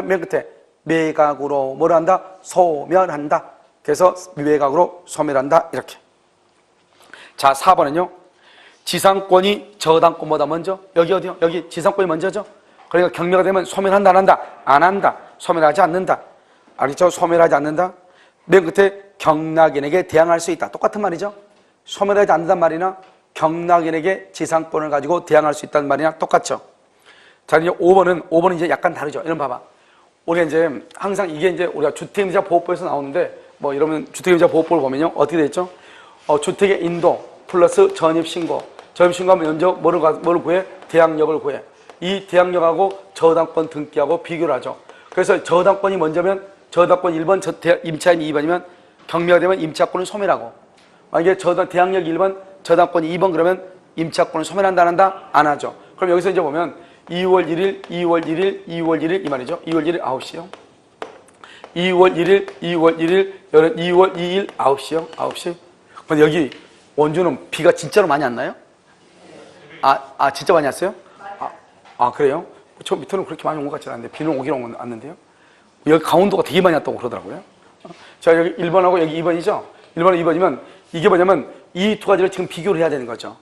맨 끝에 매각으로 뭐를 한다? 소멸한다. 그래서 미매각으로 소멸한다. 이렇게. 자, 4번은요. 지상권이 저당권보다 먼저. 여기 어디요? 여기 지상권이 먼저죠. 그러니까 경매가 되면 소멸한다, 안 한다? 안 한다. 소멸하지 않는다. 알겠죠? 소멸하지 않는다. 맨 끝에 경락인에게 대항할 수 있다. 똑같은 말이죠. 소멸하지 않는단 말이나 경락인에게 지상권을 가지고 대항할 수 있다는 말이나 똑같죠. 자, 이제 5번은 이제 약간 다르죠. 이런 봐봐. 우리가 이제 항상 이게 이제 우리가 주택임대차 보호법에서 나오는데 뭐 이러면 주택임대차 보호법을 보면요. 어떻게 돼 있죠? 주택의 인도 플러스 전입신고. 전입신고하면 먼저 뭐를 구해? 대항력을 구해. 이 대항력하고 저당권 등기하고 비교를 하죠. 그래서 저당권이 먼저면 저당권 1번, 임차인이 2번이면 경매가 되면 임차권을 소멸하고, 만약에 대항력이 1번, 저당권이 2번 그러면 임차권을 소멸한다, 안 한다? 안 하죠. 그럼 여기서 이제 보면 2월 1일, 2월 1일, 2월 1일 이 말이죠. 2월 1일 9시요. 2월 1일, 2월 1일, 2월 2일 9시요. 9시. 근데 여기 원주는 비가 진짜로 많이 안 나요? 진짜 많이 왔어요? 그래요? 저 밑에는 그렇게 많이 온 것 같지는 않은데 비는 오긴 왔는데요. 여기 강원도가 되게 많이 왔다고 그러더라고요. 자, 여기 1번하고 여기 2번이죠? 1번하고 2번이면 이게 뭐냐면 이 두 가지를 지금 비교를 해야 되는 거죠.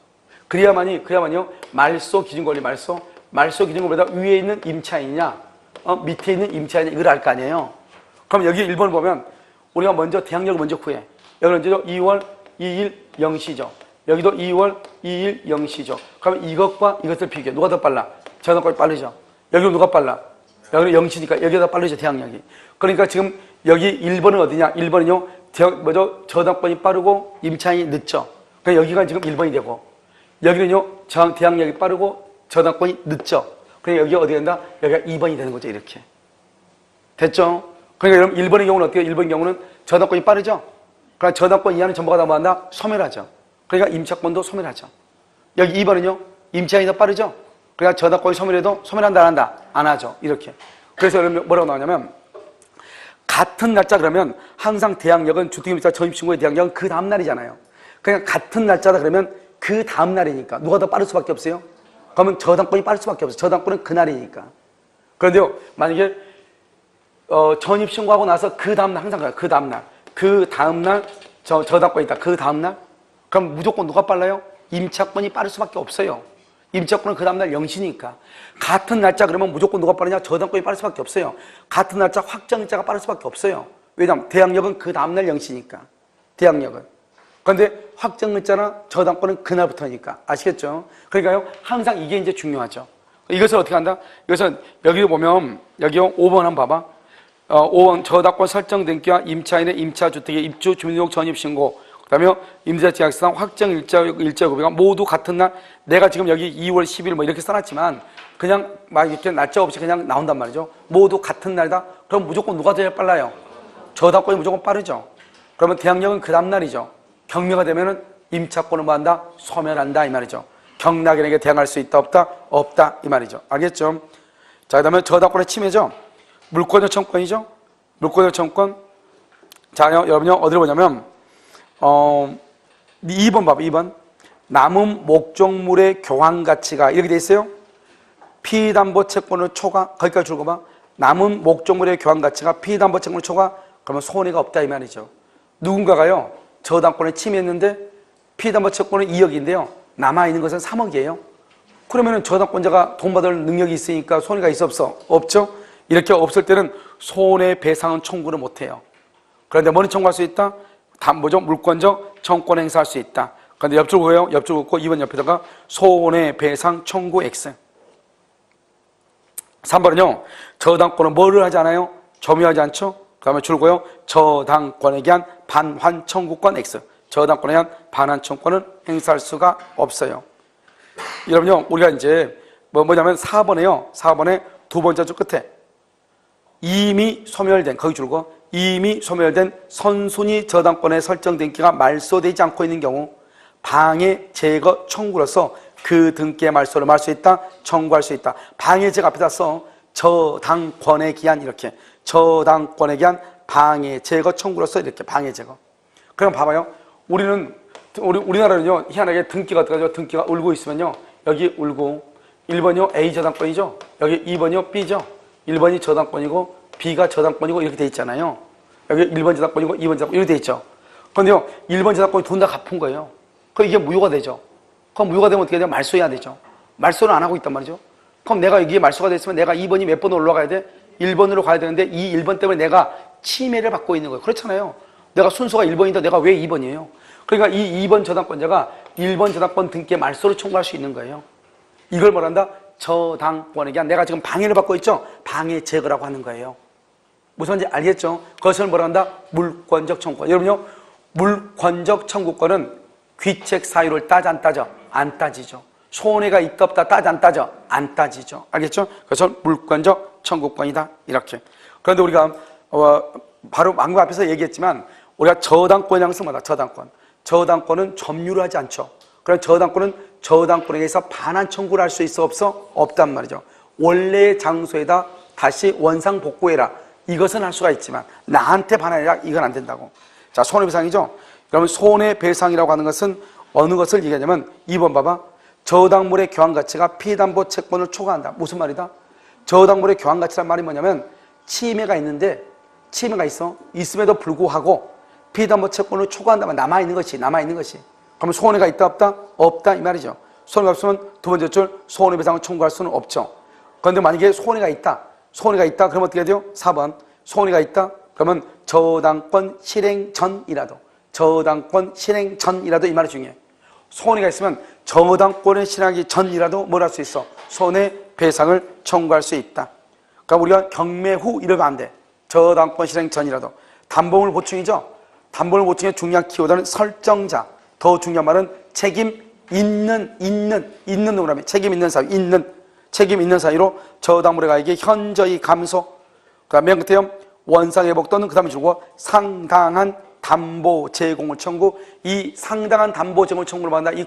그래야만요, 말소 기준권리, 말소 기준권리보다 위에 있는 임차인이냐, 밑에 있는 임차인이냐, 이걸 알 거 아니에요. 그럼 여기 1번 보면 우리가 먼저 대항력을 먼저 구해. 여기는 이제 2월 2일 0시죠. 여기도 2월 2일 0시죠. 그러면 이것과 이것을 비교해. 누가 더 빨라? 저당권이 빠르죠. 여기는 누가 빨라? 여기는 0시니까 여기가 더 빠르죠, 대항력이. 그러니까 지금 여기 1번은 어디냐? 1번은요, 저당권이 빠르고 임차인이 늦죠. 그러니까 여기가 지금 1번이 되고, 여기는요, 대항력이 빠르고 저당권이 늦죠. 그러니까 여기가 어디 된다? 여기가 2번이 되는 거죠, 이렇게. 됐죠? 그러니까 여러분 1번의 경우는 어때요? 1번의 경우는 저당권이 빠르죠? 그러니까 저당권 이하는 전부가 다 뭐한다? 소멸하죠. 그러니까 임차권도 소멸하죠. 여기 2번은요, 임차인이 더 빠르죠? 그러니까 저당권이 소멸해도 소멸한다, 안 한다? 안 하죠. 이렇게. 그래서 여러분 뭐라고 나오냐면, 같은 날짜 그러면 항상 대항력은 주택임대차 전입신고의 대항력은 그 다음 날이잖아요. 그러니까 같은 날짜다 그러면 그 다음 날이니까 누가 더 빠를 수밖에 없어요? 그러면 저당권이 빠를 수밖에 없어요. 저당권은 그날이니까. 그런데요, 만약에 전입신고하고 나서 그 다음날 항상 가요. 그 다음날 저당권이 있다. 그 다음날? 그럼 무조건 누가 빨라요? 임차권이 빠를 수밖에 없어요. 임차권은 그 다음날 0시니까. 같은 날짜 그러면 무조건 누가 빠르냐? 저당권이 빠를 수밖에 없어요. 같은 날짜 확정일자가 빠를 수밖에 없어요. 왜냐하면 대항력은 그 다음날 0시니까. 대항력은. 그런데 확정일자나 저당권은 그날부터니까. 아시겠죠? 그러니까요, 항상 이게 이제 중요하죠. 이것을 어떻게 한다? 이것은 여기 보면, 여기요, 5번 한번 봐봐. 5번 저당권 설정 등기와 임차인의 임차주택의 입주 주민등록 전입신고, 그다음에 임대차 계약서상 확정 일자 고비가 모두 같은 날, 내가 지금 여기 2월 10일 뭐 이렇게 써놨지만 그냥 막 이렇게 날짜 없이 그냥 나온단 말이죠. 모두 같은 날이다. 그럼 무조건 누가 제일 빨라요? 저당권이 무조건 빠르죠. 그러면 대항력은 그 다음 날이죠. 경매가 되면은 임차권을 뭐 한다? 소멸한다 이 말이죠. 경락인에게 대항할 수 있다 없다? 없다 이 말이죠. 알겠죠? 자, 그다음에 저당권의 침해죠. 물권적 청구권이죠. 물권적 청구권. 자, 여러분요 어디로 보냐면 2번 봐봐. 2번 남은 목적물의 교환 가치가 이렇게 돼 있어요. 피담보 채권을 초과, 거기까지 줄거 봐. 남은 목적물의 교환 가치가 피담보 채권을 초과, 그러면 손해가 없다 이 말이죠. 누군가가요 저당권을 침해했는데 피담보 채권은 2억인데요 남아있는 것은 3억이에요 그러면은 저당권자가 돈 받을 능력이 있으니까 손해가 있어 없어? 없죠. 이렇게 없을 때는 손해배상은 청구를 못해요. 그런데 뭐는 청구할 수 있다? 담보적 물권적 청구권 행사할 수 있다. 그런데 옆줄 그어요. 옆줄 긋고 2번 옆에다가 손해배상 청구 X. 3번은요 저당권은 뭐를 하지 않아요? 점유하지 않죠? 그 다음에 줄고요 저당권에 대한 반환 청구권 X. 저당권에 대한 반환 청구권은 행사할 수가 없어요. 여러분요 우리가 이제 뭐냐면 4번에요 4번에 두 번째 줄 끝에 이미 소멸된, 거기 줄고 이미 소멸된 선순위 저당권에 설정된 기가 말소되지 않고 있는 경우 방해 제거 청구로서 그 등기의 말소를 말 수 있다, 청구할 수 있다. 방해 제거 앞에다 써. 저당권에 기한 이렇게 저당권에 기한 방해 제거 청구로서 이렇게 방해 제거. 그럼 봐봐요. 우리나라는요 희한하게 등기가 들어가죠. 등기가 울고 있으면요 여기 울고 1번이요 A 저당권이죠. 여기 2번이요 B죠. 1번이 저당권이고 B가 저당권이고 이렇게 돼 있잖아요. 여기 1번 저당권이고 2번 저당권 이렇게 돼 있죠. 그런데요 1번 저당권이 돈 다 갚은 거예요. 그럼 이게 무효가 되죠. 그럼 무효가 되면 어떻게 돼요? 말소해야 되죠. 말소를 안 하고 있단 말이죠. 그럼 내가 여기에 말소가 됐으면 내가 2번이 몇 번으로 올라가야 돼? 1번으로 가야 되는데 이 1번 때문에 내가 침해를 받고 있는 거예요. 그렇잖아요. 내가 순서가 1번인데 내가 왜 2번이에요? 그러니까 이 2번 저당권자가 1번 저당권 등기에 말소를 청구할 수 있는 거예요. 이걸 뭐란다? 저당권에 대한 내가 지금 방해를 받고 있죠? 방해 제거라고 하는 거예요. 무슨 말인지 알겠죠? 그것을 뭐란다? 물권적 청구권. 여러분요, 물권적 청구권은 귀책 사유를 따져 안 따져? 안 따지죠. 손해가 있다 없다 따져 안 따져? 안 따지죠. 알겠죠? 그래서 물권적 청구권이다. 이렇게. 그런데 우리가 바로 방금 앞에서 얘기했지만 우리가 저당권이라는 것은 뭐다? 저당권. 저당권은 점유를 하지 않죠. 그럼 저당권은 저당권에 의해서 반환 청구를 할 수 있어 없어? 없단 말이죠. 원래의 장소에다 다시 원상 복구해라. 이것은 할 수가 있지만 나한테 반환해라. 이건 안 된다고. 자, 손해배상이죠. 그러면 손해배상이라고 하는 것은 어느 것을 얘기하냐면 2번 봐봐. 저당물의 교환가치가 피담보 채권을 초과한다. 무슨 말이다? 저당물의 교환가치란 말이 뭐냐면 침해가 있는데 침해가 있음에도 불구하고 피담보 채권을 초과한다면 남아있는 것이 그러면 손해가 있다 없다? 없다 이 말이죠. 손해가 없으면 두 번째 줄 손해배상을 청구할 수는 없죠. 그런데 만약에 손해가 있다 그러면 어떻게 돼요? 4번 손해가 있다 그러면 저당권 실행 전이라도 이 말이 중요해. 손해가 있으면 저당권을 실행하기 전이라도 뭘 할 수 있어? 손해배상을 청구할 수 있다. 그러니까 우리가 경매 후 이러면 안 돼. 저당권 실행 전이라도. 담보물 보충이죠. 담보물 보충의 중요한 키워드는 설정자. 더 중요한 말은 책임 있는 놈이라면 책임 있는 사유로 저당물의 가액이 현저히 감소. 그다음에 맨 끝에요. 원상회복 또는 그 다음에 주고 상당한 담보 제공을 청구. 이 상당한 담보 제공을 청구를 받는다.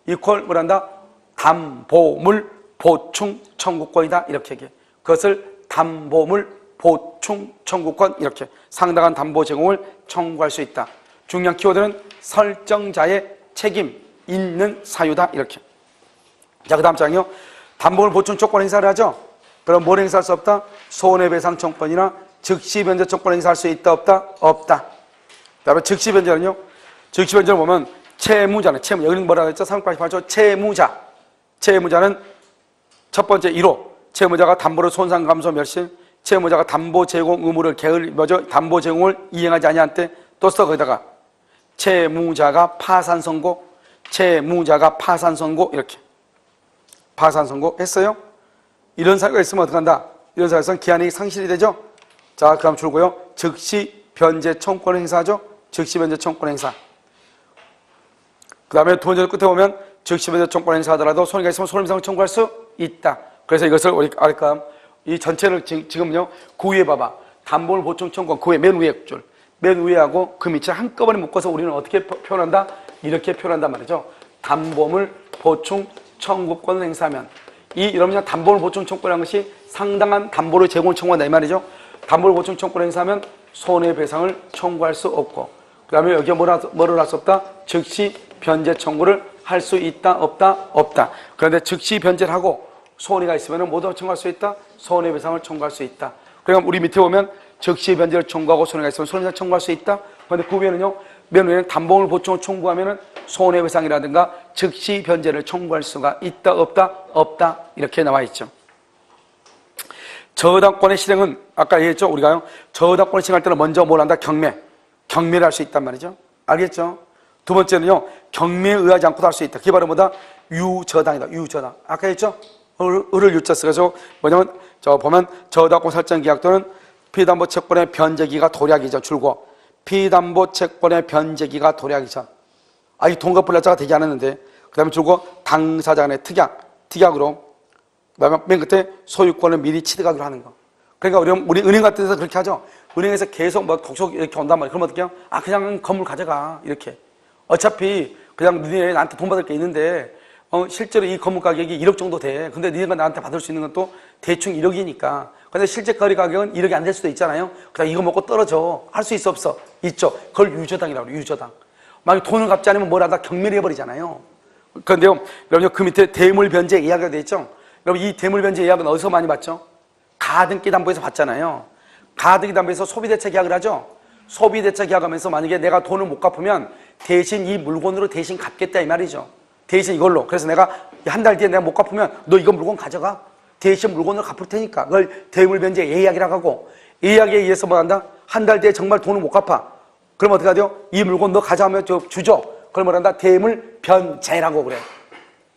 이퀄 뭐란다? 담보물 보충 청구권이다. 이렇게 얘기해. 그것을 담보물 보충 청구권 이렇게 상당한 담보 제공을 청구할 수 있다. 중요한 키워드는 설정자의 책임 있는 사유다. 이렇게. 자, 그 다음 장이요. 담보물 보충 청구권 행사를 하죠. 그럼 뭘 행사할 수 없다? 손해배상 청구권이나 즉시 변제 청구권 행사할 수 있다 없다? 없다. 그다음에 즉시 변제는요. 즉시 변제를 보면 채무자는 여기는 뭐라고 했죠? 388조 채무자는 첫 번째 1호 채무자가 담보로 손상 감소 멸실 채무자가 담보 제공 의무를 담보 제공을 이행하지 아니한 때 또 써 거기다가 채무자가 파산 선고 이렇게 파산 선고 했어요. 이런 사유가 있으면 어떡한다? 이런 사유에서는 기한이 상실이 되죠. 자, 그럼 줄고요. 즉시 변제 청구권 행사하죠. 즉시 변제 청구권 행사. 그 다음에 두 번째 끝에 보면 즉시 변제 청구권 행사하더라도 손해가 있으면 손해배상을 청구할 수 있다. 그래서 이것을 우리 알까? 이 전체를 지금요 그 위에 봐봐. 담보물 보충 청구권 그 위에 맨 위에 줄, 맨 위에하고 그 밑에 한꺼번에 묶어서 우리는 어떻게 표현한다? 이렇게 표현한단 말이죠. 담보물 보충 청구권을 행사하면 여러분이 담보물 보충 청구권이라는 것이 상당한 담보를 제공을 청구한다 이 말이죠. 담보물 보충 청구권을 행사하면 손해배상을 청구할 수 없고, 그 다음에 여기에 뭐를 할 수 없다? 즉시 변제 청구를 할 수 있다 없다? 없다. 그런데 즉시 변제를 하고 손해가 있으면 모두 청구할 수 있다? 손해배상을 청구할 수 있다. 그러니까 우리 밑에 보면 즉시 변제를 청구하고 손해가 있으면 손해배상 청구할 수 있다. 그런데 그 위에는요, 맨 위에는 담보물 보충을 청구하면은 손해배상이라든가 즉시 변제를 청구할 수가 있다 없다? 없다. 이렇게 나와 있죠. 저당권의 실행은 아까 얘기했죠. 우리가요 저당권을 실행할 때는 먼저 뭘 한다? 경매를 할 수 있단 말이죠. 알겠죠? 두 번째는요 경매에 의하지 않고도 할 수 있다. 그게 바로 뭐다? 유저당이다. 유저당. 아까 했죠? 을을 유자 써서 뭐냐면 보면 저당권 설정 계약 또는 피담보 채권의 변제기가 도래하기 전 줄고 피담보 채권의 변제기가 도래하기 전 이 돈 갚을 날짜가 되지 않았는데 그 다음에 줄고 당사자 간의 특약으로 그다음에 맨 끝에 소유권을 미리 취득하기로 하는 거. 그러니까 우리 은행 같은 데서 그렇게 하죠. 은행에서 계속 독촉 이렇게 온단 말이에요. 그러면 어떻게 해요? 그냥 건물 가져가. 이렇게. 어차피 그냥 니네 나한테 돈 받을 게 있는데 실제로 이 건물 가격이 1억 정도 돼. 근데 니네가 나한테 받을 수 있는 건 또 대충 1억이니까. 근데 실제 거래 가격은 1억이 안 될 수도 있잖아요. 그냥 이거 먹고 떨어져. 할 수 있어 없어? 있죠. 그걸 유저당이라고 그래요. 유저당. 만약 돈을 갚지 않으면 뭘 하다 경매를 해버리잖아요. 그런데요, 여러분 그 밑에 대물 변제 예약이 돼 있죠. 여러분 이 대물 변제 예약은 어디서 많이 받죠? 가등기 담보에서 받잖아요. 가등기 담보에서 소비대차 계약을 하죠. 소비대차 계약하면서 만약에 내가 돈을 못 갚으면 대신 이 물건으로 대신 갚겠다 이 말이죠. 대신 이걸로. 그래서 내가 한 달 뒤에 내가 못 갚으면 너 이거 물건 가져가. 대신 물건을 갚을 테니까. 그걸 대물 변제 예약이라고 하고, 예약에 의해서 뭐 한다? 한 달 뒤에 정말 돈을 못 갚아. 그럼 어떻게 하죠? 이 물건 너 가져가면 주죠. 그걸 뭐란다? 대물 변제라고 그래.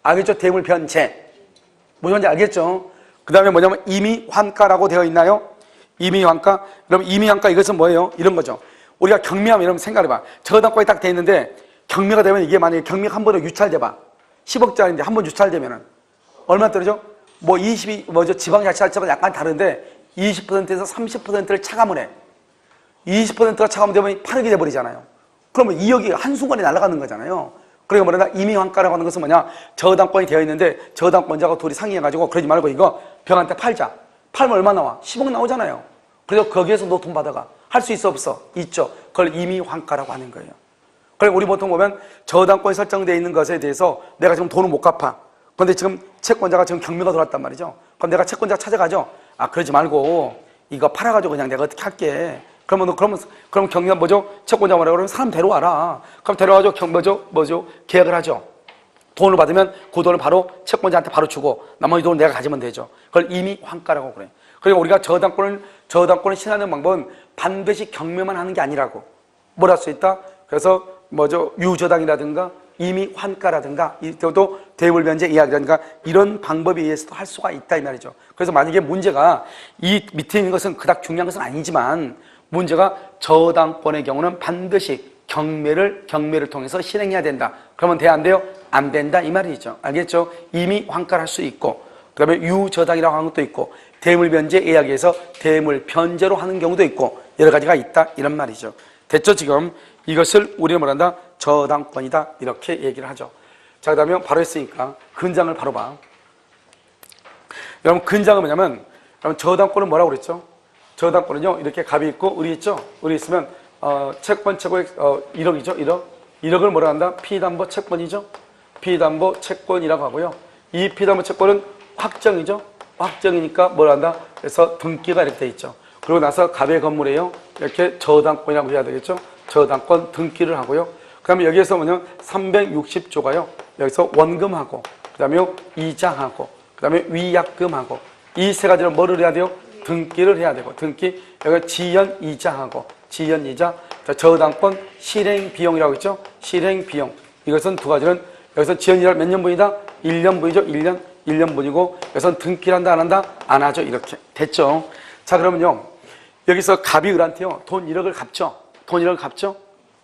알겠죠? 대물 변제. 뭔지 알겠죠? 그 다음에 뭐냐면 이미 환가라고 되어 있나요? 이미 환가? 그럼 이미 환가 이것은 뭐예요? 이런 거죠. 우리가 경매하면 여러분 생각해봐. 저당권이 딱 돼 있는데 경매가 되면 이게 만약에 경매가 한 번에 유찰돼봐. 10억짜리인데 한 번 유찰되면은 얼마 떨어져? 지방자치할 때마다 약간 다른데 20%에서 30%를 차감을 해. 20%가 차감되면 8억이 돼버리잖아요. 그러면 2억이 한순간에 날아가는 거잖아요. 그러니까 뭐냐, 임의환가라고 하는 것은 뭐냐, 저당권이 되어 있는데 저당권자가 둘이 상의해가지고 그러지 말고 이거 병한테 팔자. 팔면 얼마 나와? 10억 나오잖아요. 그래서 거기에서 너 돈 받아가. 할 수 있어 없어? 있죠. 그걸 임의환가라고 하는 거예요. 그리고 우리 보통 보면 저당권이 설정되어 있는 것에 대해서 내가 지금 돈을 못 갚아. 그런데 지금 채권자가 지금 경매가 들어왔단 말이죠. 그럼 내가 채권자 찾아가죠. 그러지 말고 이거 팔아가지고 그냥 내가 어떻게 할게. 그럼 경매가 뭐죠? 채권자 뭐라 그러면 사람 데려와라. 그럼 데려와서 계약을 하죠. 돈을 받으면 그 돈을 바로 채권자한테 바로 주고 나머지 돈을 내가 가지면 되죠. 그걸 이미 환가라고 그래요. 그리고 우리가 저당권을 신하는 방법은 반드시 경매만 하는 게 아니라고. 뭘 할 수 있다? 그래서 유저당이라든가 이미 환가라든가 또 대물변제 이야기라든가 이런 방법에 의해서도 할 수가 있다 이 말이죠. 그래서 만약에 문제가 이 밑에 있는 것은 그닥 중요한 것은 아니지만 문제가 저당권의 경우는 반드시 경매를 통해서 실행해야 된다. 그러면 돼 안 돼요? 안 된다 이 말이죠. 알겠죠? 이미 환가를 할 수 있고 그 다음에 유저당이라고 하는 것도 있고 대물변제 예약에서 대물변제로 하는 경우도 있고 여러 가지가 있다 이런 말이죠. 됐죠? 지금 이것을 우리는 뭐란다? 저당권이다 이렇게 얘기를 하죠. 자, 그 다음에 바로 했으니까 근장을 바로 봐. 여러분 근장은 뭐냐면 여러분 저당권은 뭐라고 그랬죠? 저당권은요 이렇게 갑이 있고 을이 있죠? 을이 있으면 채권 최고액 1억이죠? 1억을 뭐라 한다? 피담보 채권이죠? 피담보 채권이라고 하고요. 이 피담보 채권은 확정이죠? 확정이니까 뭐라 한다? 그래서 등기가 이렇게 돼 있죠. 그리고 나서 갑의 건물에요 이렇게 저당권이라고 해야 되겠죠? 저당권 등기를 하고요. 그 다음에 여기에서 뭐냐면 360조가요 여기서 원금하고 그 다음에 이자하고 그 다음에 위약금하고 이 세 가지를 뭐를 해야 돼요? 등기를 해야 되고 등기 여기 지연이자하고 지연이자 저당권 실행비용이라고 했죠? 실행비용 이것은 두 가지는 여기서 지연이자 몇 년분이다? 1년분이죠. 1년분이고 여기서는 등기를 한다 안 한다? 안 하죠. 이렇게 됐죠? 자 그러면요 여기서 갑이 을한테요 돈 1억을 갚죠. 돈 1억을 갚죠.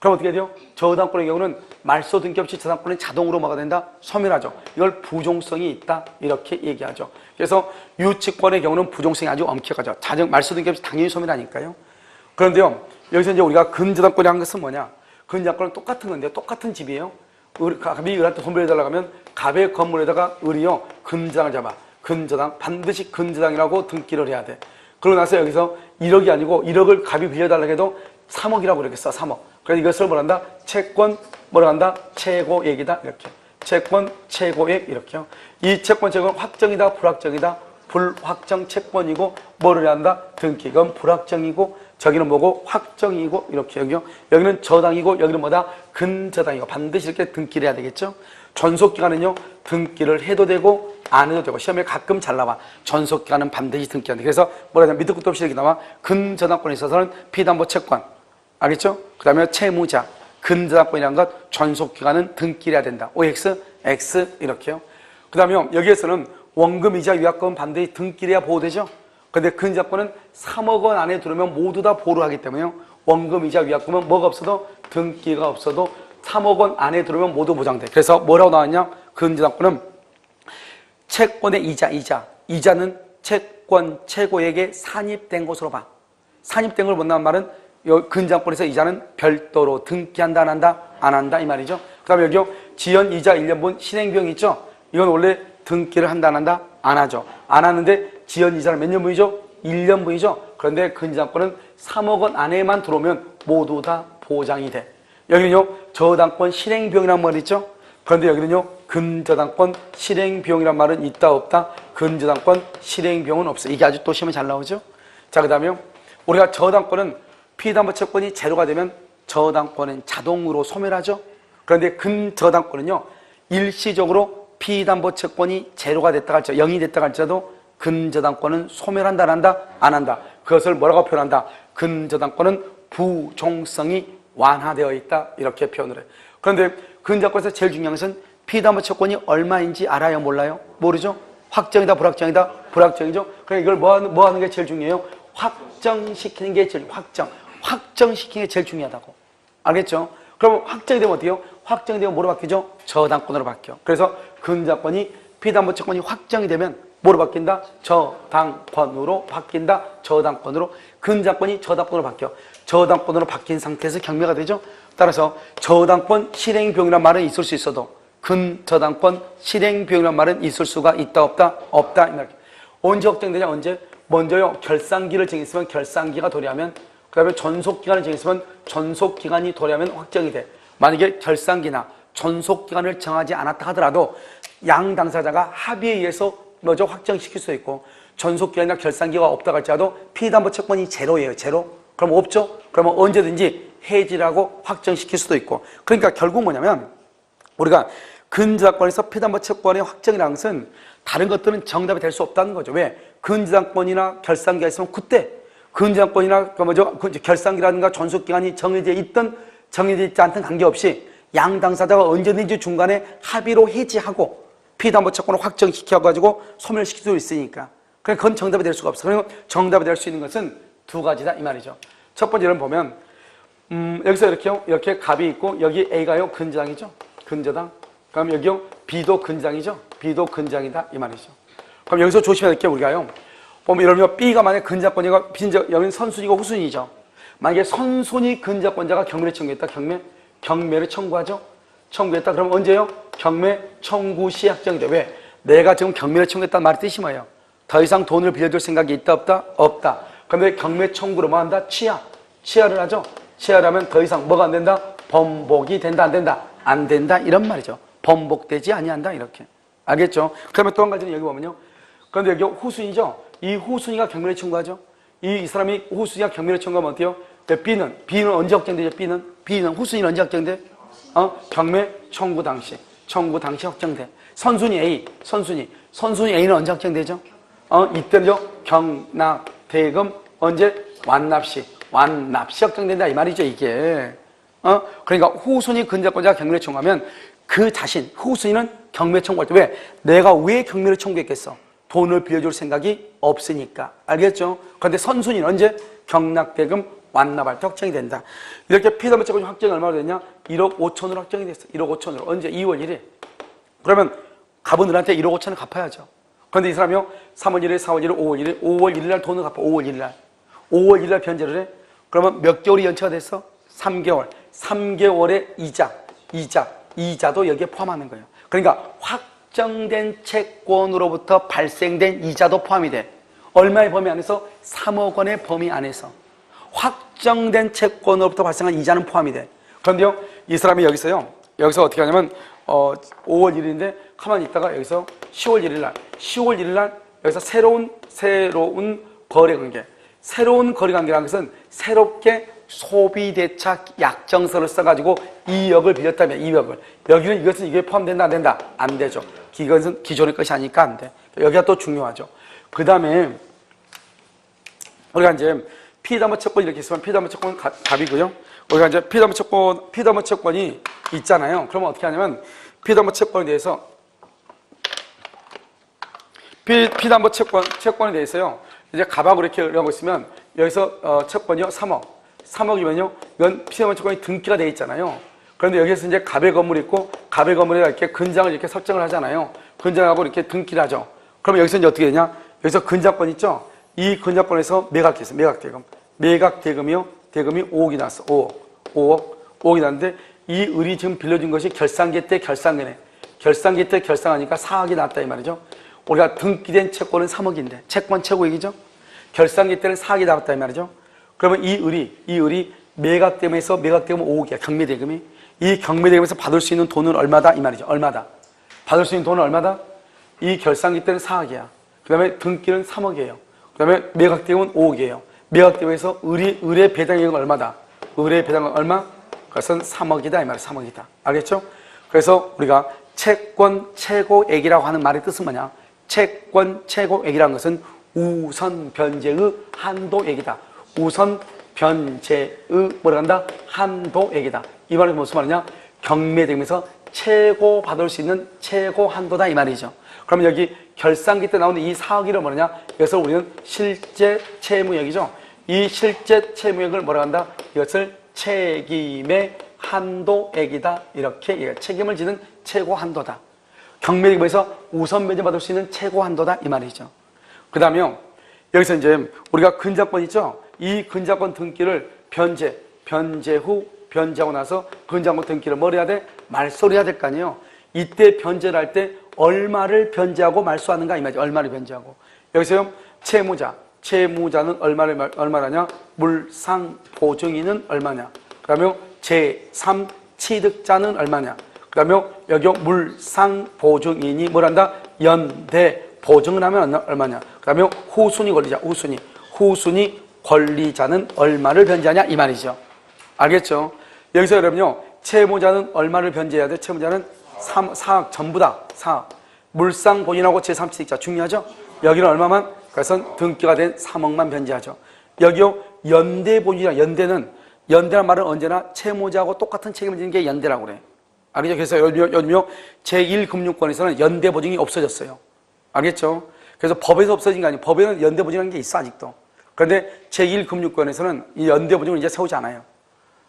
그럼 어떻게 돼요? 저당권의 경우는 말소 등기 없이 저당권은 자동으로 뭐가 된다? 소멸하죠. 이걸 부종성이 있다 이렇게 얘기하죠. 그래서 유치권의 경우는 부종성이 아주 엄격하죠. 말소 등기 없이 당연히 소멸하니까요. 그런데요, 여기서 이제 우리가 근저당권이 한 것은 뭐냐? 근저당권은 똑같은 건데요, 똑같은 집이에요. 갑이 을한테 돈을 해달라고 하면 갑의 건물에다가 을이요 근저당을 잡아. 근저당, 반드시 근저당이라고 등기를 해야 돼. 그러고 나서 여기서 1억이 아니고 1억을 갑이 빌려달라고 해도 3억이라고 이렇게 써. 3억. 그래서 이것을 뭐라 한다? 채권 뭐라 한다? 최고액이다 이렇게. 채권 최고액 이렇게요. 이 채권 최고액은 확정이다 불확정이다? 불확정 채권이고 뭐를 해야 한다? 등기. 이건 불확정이고 저기는 뭐고? 확정이고 이렇게 여기요. 여기는 저당이고 여기는 뭐다? 근저당이고 반드시 이렇게 등기를 해야 되겠죠. 전속기간은요 등기를 해도 되고 안 해도 되고 시험에 가끔 잘 나와. 전속기간은 반드시 등기해야 돼. 그래서 뭐라 해야 돼? 밑도 끝도 없이 이렇게 나와. 근저당권에 있어서는 피담보 채권 알겠죠? 그 다음에 채무자 근저당권이라는 것 전속기간은 등기를 해야 된다. OX, X 이렇게요. 그 다음에 여기에서는 원금이자 위약금은 반드시 등기를 해야 보호되죠. 근데 근저당권은 3억 원 안에 들어오면 모두 다 보호를 하기 때문에요. 원금이자 위약금은 뭐가 없어도 등기가 없어도 3억 원 안에 들어오면 모두 보장돼. 그래서 뭐라고 나왔냐? 근저당권은 채권의 이자는 채권 최고액에 산입된 것으로 봐. 산입된 걸 본다는 말은 근저당권에서 이자는 별도로 등기한다 안 한다? 안 한다 이 말이죠. 그 다음에 여기요 지연 이자 1년분 실행비용 있죠? 이건 원래 등기를 한다 안 한다? 안 하죠. 안 하는데 지연 이자는 몇 년분이죠? 1년분이죠. 그런데 근저당권은 3억 원 안에만 들어오면 모두 다 보장이 돼. 여기는요 저당권 실행비용이라는 말이 있죠. 그런데 여기는요 근저당권 실행비용이란 말은 있다 없다? 근저당권 실행비용은 없어. 이게 아주 또 시험에 잘 나오죠. 자, 그 다음에 우리가 저당권은 피담보 채권이 제로가 되면 저당권은 자동으로 소멸하죠. 그런데 근저당권은요 일시적으로 피담보 채권이 제로가 됐다 할지라도 0이 됐다 할지라도 근저당권은 소멸한다 안 한다? 안 한다. 그것을 뭐라고 표현한다? 근저당권은 부종성이 완화되어 있다 이렇게 표현을 해. 그런데 근저당권에서 제일 중요한 것은 피담보 채권이 얼마인지 알아요 몰라요? 모르죠? 확정이다 불확정이다? 불확정이죠. 그러니까 이걸 뭐 하는 게 제일 중요해요? 확정시키는 게 제일 확정시키는 게 제일 중요하다고. 알겠죠? 그럼 확정이 되면 어때요? 확정이 되면 뭐로 바뀌죠? 저당권으로 바뀌어. 그래서 근저당권이 피담보 채권이 확정이 되면 뭐로 바뀐다? 저당권으로 바뀐다. 저당권으로. 근저당권이 저당권으로 바뀌어. 저당권으로 바뀐 상태에서 경매가 되죠. 따라서 저당권 실행비용이라는 말은 있을 수 있어도 근저당권 실행비용이라는 말은 있을 수가 있다 없다? 없다. 언제 확정되냐? 언제? 먼저요 결산기를 정했으면 결산기가 도래하면, 그 다음에 전속기간을 정했으면 전속기간이 도래하면 확정이 돼. 만약에 결산기나 전속기간을 정하지 않았다 하더라도 양 당사자가 합의에 의해서 먼저 확정시킬 수 있고, 전속기간이나 결산기가 없다 할지라도 피담보 채권이 제로예요. 제로. 그럼 없죠? 그러면 언제든지 해지라고 확정시킬 수도 있고. 그러니까 결국 뭐냐면 우리가 근저당권에서 피담보 채권의 확정이라는 것은 다른 것들은 정답이 될 수 없다는 거죠. 왜? 근저당권이나 결산기가 있으면 그때 근저당권이나 결산기라든가 전속기간이 정해져 있든 정해져 있지 않든 관계없이 양 당사자가 언제든지 중간에 합의로 해지하고 피담보 채권을 확정시켜가지고 소멸시킬 수 있으니까. 그러니까 그건 정답이 될 수가 없어. 그리고 정답이 될 수 있는 것은 두 가지다 이 말이죠. 첫 번째는 보면 여기서 이렇게요. 이렇게 갑이 있고 여기 A가요 근저당이죠. 근저당. 그럼 여기요 B도 근저당이죠. B도 근저당이다 이 말이죠. 그럼 여기서 조심해야 될 게 우리가요. 보면 이러면 B가 만약에 근저당권이고 여기는 선순위고 후순위죠. 만약에 선순위 근저당권자가 경매를 청구했다. 경매를 청구하죠. 청구했다. 그럼 언제요? 경매 청구 시 확정이 돼. 왜? 내가 지금 경매를 청구했다는 말의 뜻이 뭐예요? 더 이상 돈을 빌려줄 생각이 있다 없다? 없다. 그런데 경매 청구로 뭐 한다? 취하를 하죠. 취하를 하면 더 이상 뭐가 안 된다? 번복이 된다 안 된다? 안 된다 이런 말이죠. 번복되지 아니한다 이렇게. 알겠죠? 그러면 또 한 가지는 여기 보면요. 그런데 여기 후순위죠. 이 후순위가 경매를 청구하죠. 이 사람이 후순위가 경매를 청구하면 어때요? B는 언제 확정되죠? B는 후순위는 언제 확정돼? 경매 청구 당시 확정돼. 선순위 A, 선순위 A는 언제 확정되죠? 이때는요 경납 대금 언제? 완납시 확정된다 이 말이죠 이게. 그러니까 후순위 근저당권자가 경매를 청구하면 그 자신 후순위는 경매 청구할 때 왜? 내가 왜 경매를 청구했겠어? 돈을 빌려줄 생각이 없으니까. 알겠죠? 그런데 선순위는 언제? 경납대금 완납할 때 확정이 된다. 이렇게 피담보 채권이 확정이 얼마로 됐냐? 1억 5천으로 확정이 됐어. 1억 5천으로. 언제? 2월 1일. 그러면 가분들한테 1억 5천을 갚아야죠. 그런데 이 사람이요, 3월 1일, 4월 1일, 5월 1일, 5월 1일 날 돈을 갚아. 5월 1일 날. 5월 1일 날 변제를 해. 그러면 몇 개월이 연체가 됐어? 3개월. 3개월의 이자도 여기에 포함하는 거예요. 그러니까 확정된 채권으로부터 발생된 이자도 포함이 돼. 얼마의 범위 안에서? 3억 원의 범위 안에서. 확정된 채권으로부터 발생한 이자는 포함이 돼. 그런데요, 이 사람이 여기서 어떻게 하냐면 5월 1일인데 가만히 있다가 여기서 10월 1일 날 여기서 새로운 거래 관계. 새로운 거래 관계라는 것은 새롭게 소비대차 약정서를 써가지고 2억을 빌렸다면 2억을. 여기는 이것은 이게 포함된다, 안 된다? 안 되죠. 이것은 기존의 것이 아니니까 안 돼. 여기가 또 중요하죠. 그 다음에 우리가 이제 피담보 채권이 이렇게 있으면 피담보 채권은 답이고요. 우리가 이제 피담보 채권이 있잖아요. 그러면 어떻게 하냐면 피담보 채권에 대해서 피담보 채권에 대해서요. 이제 가박으로 이렇게 하고 있으면 여기서 채권이요 3억이면요. 이건 피담보 채권이 등기가 되어 있잖아요. 그런데 여기서 이제 갑의 건물이 있고 갑의 건물에 이렇게 근장을 이렇게 설정을 하잖아요. 근장하고 이렇게 등기를 하죠. 그러면 여기서 이제 어떻게 되냐? 여기서 근장권 있죠? 이 근장권에서 매각이 있어요. 매각대금이요. 대금이 5억이 나왔어. 5억이 났는데 이 을이 지금 빌려준 것이 결산기 때 결산기네. 결산기 때 결산하니까 4억이 났다 이 말이죠. 우리가 등기된 채권은 3억인데 채권 최고액이죠. 결산기 때는 4억이 나왔다 이 말이죠. 그러면 이 을이 매각대금에서 매각대금 5억이야. 경매대금이. 이 경매대금에서 받을 수 있는 돈은 얼마다 이 말이죠. 얼마다. 받을 수 있는 돈은 얼마다? 이 결산기 때는 4억이야. 그 다음에 등기는 3억이에요. 그 다음에 매각대금은 5억이에요. 매각대금에서 을의 배당액은 얼마다? 을의 배당은 얼마? 그것은 3억이다 이 말이야. 3억이다. 알겠죠? 그래서 우리가 채권 최고액이라고 하는 말의 뜻은 뭐냐? 채권 최고액이라는 것은 우선 변제의 한도액이다. 우선 변제의 뭐라 한다? 한도액이다. 이 말은 무슨 말이냐? 경매대금에서 최고 받을 수 있는 최고 한도다 이 말이죠. 그러면 여기 결산기 때 나오는 이 4억이를 뭐냐? 여기서 우리는 실제 채무액이죠. 이 실제 채무액을 뭐라 한다? 이것을 책임의 한도액이다. 이렇게 책임을 지는 최고 한도다. 경매대금에서 우선 변제받을 수 있는 최고 한도다 이 말이죠. 그 다음에요. 여기서 이제 우리가 근저권 있죠? 이 근저권 등기를 변제하고 나서 근저권 등기를 뭘 해야 돼? 말소를 해야 될 거 아니에요. 이때 변제를 할 때 얼마를 변제하고 말소하는가 이 말이죠. 얼마를 변제하고. 여기서요. 채무자는 얼마냐? 물상보증인은 얼마냐? 그 다음에 제3 취득자는 얼마냐? 그 다음에 여기 물상보증인이 뭘 한다? 연대 보증을 하면 얼마냐? 그 다음에 후순위 권리자, 후순위 권리자는 얼마를 변제하냐? 이 말이죠. 알겠죠? 여기서 여러분요, 채무자는 얼마를 변제해야 돼? 채무자는 4억 전부 다 4억. 물상본인하고 제3 취득자 중요하죠? 여기는 얼마만? 그래서 등기가 된 3억만 변제하죠. 여기요, 연대본인이라 연대란 말은 언제나 채무자하고 똑같은 책임을 지는 게 연대라고 그래. 알겠죠? 그래서 요즘요, 제1금융권에서는 연대보증이 없어졌어요. 알겠죠? 그래서 법에서 없어진 게 아니에요. 법에는 연대보증이라는 게 있어, 아직도. 그런데 제1금융권에서는 이 연대보증을 이제 세우지 않아요.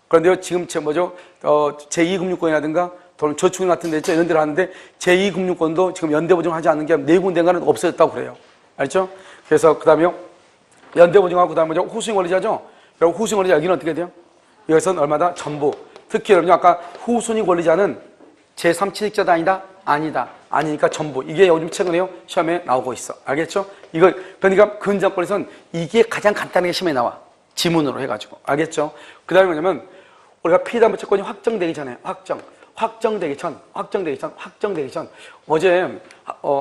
그런데요, 지금 제2금융권이라든가 또는 저축인 같은 데 이런 데를 하는데 제2금융권도 지금 연대보증을 하지 않는 게 네 군데가는 없어졌다고 그래요. 알죠? 그래서 그 다음에요, 연대보증하고 그 다음에 후순위 권리자죠? 여러분, 후순위 권리자 여기는 어떻게 돼요? 이것은 얼마다? 전부. 특히 여러분, 아까 후순위 권리자는 제3 취득자다 아니다? 아니다. 아니니까 전부. 이게 요즘 최근에요, 시험에 나오고 있어. 알겠죠? 그러니까 근저권에서는 이게 가장 간단하게 시험에 나와. 지문으로 해가지고. 알겠죠? 그 다음에 뭐냐면, 우리가 피담보 채권이 확정되기 전에, 확정되기 전, 어제,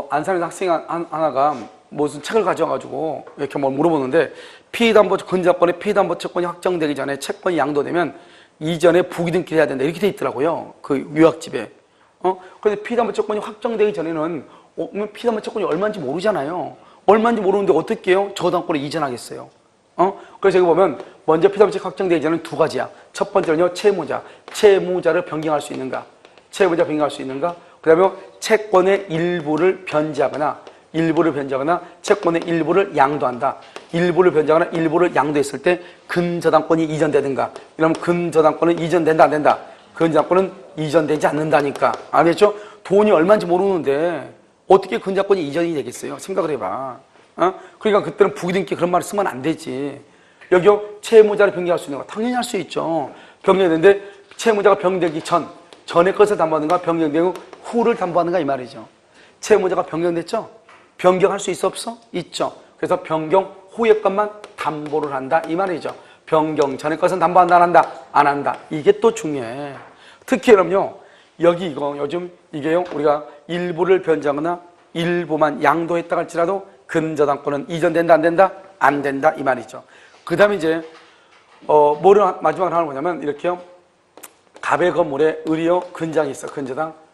안산에서 학생 하나가 무슨 책을 가져와가지고 이렇게 뭘 물어보는데, 근저권의 피담보 채권이 확정되기 전에 채권이 양도되면 이전에 부기등기를 해야 된다. 이렇게 돼 있더라고요. 그 유학집에. 그런데 피담보 채권이 확정되기 전에는, 피담보 채권이 얼마인지 모르잖아요. 얼마인지 모르는데 어떻게 해요? 저당권에 이전하겠어요. 그래서 여기 보면, 먼저 피담보 채권 확정되기 전에는 두 가지야. 첫 번째는요, 채무자를 변경할 수 있는가. 그 다음에 채권의 일부를 변제하거나, 일부를 변제하거나 채권의 일부를 양도한다. 일부를 변제하거나 일부를 양도했을 때 근저당권이 이전되든가. 이러면 근저당권은 이전된다 안 된다? 근저당권은 이전되지 않는다니까. 알겠죠? 돈이 얼마인지 모르는데 어떻게 근저당권이 이전이 되겠어요? 생각을 해봐. 그러니까 그때는 부기등기 그런 말을 쓰면 안 되지. 여기요, 채무자를 변경할 수 있는 거 당연히 할 수 있죠. 변경되는데 채무자가 변경되기 전에 것을 담보하는가, 변경된 후를 담보하는가 이 말이죠. 채무자가 변경됐죠? 변경할 수 있어 없어? 있죠. 그래서 변경 후의 것만 담보를 한다 이 말이죠. 변경 전의 것은 담보한다 안 한다? 안 한다. 이게 또 중요해. 특히 그럼요, 여기 이거 요즘 이게요, 우리가 일부를 변제하거나 일부만 양도했다 할지라도 근저당권은 이전된다 안 된다? 안 된다 이 말이죠. 그 다음에 이제 뭐를 마지막으로 하는 거냐면 이렇게요, 갑의 건물에 을이요 근장이 있어.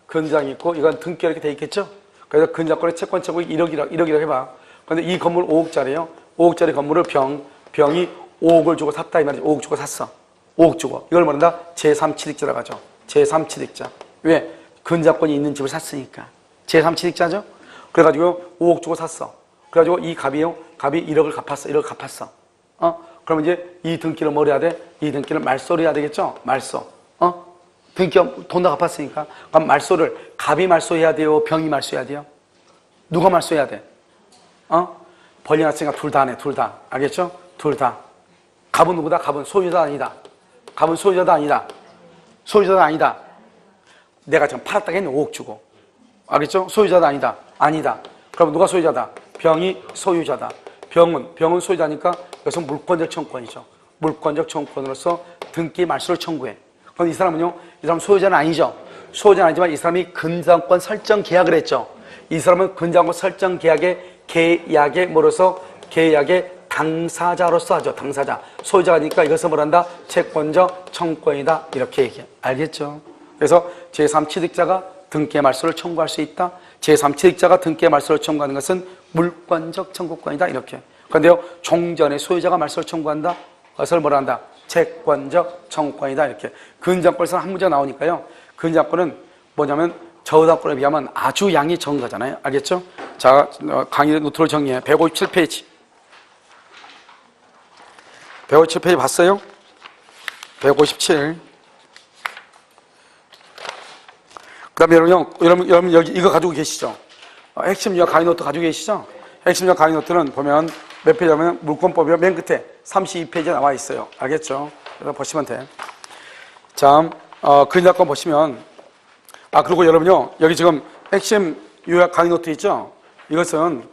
근장이 있고 이건 등기 이렇게 돼 있겠죠. 그래서 근저당권의 채권 처분이 1억이라고 해봐. 근데 이 건물 5억짜리예요. 5억짜리 건물을 병이 5억을 주고 샀다 이 말이죠. 5억 주고 샀어. 5억 주고. 이걸 뭐란다? 제3취득자라고 하죠. 제3취득자. 왜? 근저당권이 있는 집을 샀으니까. 제3취득자죠. 그래가지고 5억 주고 샀어. 그래가지고 이 갑이요, 갑이 1억을 갚았어. 1억을 갚았어. 그러면 이제 이 등기를 뭐 해야 돼? 이 등기를 말소를 해야 되겠죠? 말소. 등기 돈 다 갚았으니까. 그럼 말소를 갑이 말소해야 돼요? 병이 말소해야 돼요? 누가 말소해야 돼? 벌려놨으니까 둘 다 하네. 둘 다. 알겠죠? 둘 다. 갑은 누구다? 갑은 소유자다 아니다? 갑은 소유자다 아니다? 소유자다 아니다? 내가 지금 팔았다고 했는데 5억 주고. 알겠죠? 소유자다 아니다? 아니다. 그럼 누가 소유자다? 병이 소유자다. 병은 소유자니까 여기서 물권적 청구권이죠. 물권적 청구권으로서 등기 말소를 청구해. 그럼 이 사람은요, 이 사람 소유자는 아니죠. 소유자는 아니지만 이 사람이 근저당권 설정 계약을 했죠. 이 사람은 근저당권 설정 계약의 뭐로서 계약의 당사자로서 하죠. 당사자. 소유자가 아니니까 이것을 뭐란다? 채권적 청구권이다. 이렇게 얘기해. 알겠죠? 그래서 제3취득자가 등기의 말소를 청구할 수 있다. 제3취득자가 등기의 말소를 청구하는 것은 물권적 청구권이다. 이렇게. 그런데요, 종전에 소유자가 말소를 청구한다. 그것을 뭐라 한다? 채권적 청구권이다. 이렇게. 근저당권에서 한 문제가 나오니까요. 근저당권은 뭐냐면 저당권에 비하면 아주 양이 적은 거잖아요. 알겠죠? 자, 강의 노트를 정리해. 157페이지. 157페이지 봤어요? 157. 그 다음에 여러분 여기 이거 가지고 계시죠? 핵심 요약 강의 노트 가지고 계시죠? 핵심 요약 강의 노트는 보면 몇 페이지냐면 물권법이 맨 끝에 32페이지에 나와 있어요. 알겠죠? 그래서 보시면 돼. 자, 근저당권 보시면, 그리고 여러분요, 여기 지금 핵심 요약 강의 노트 있죠? 이것은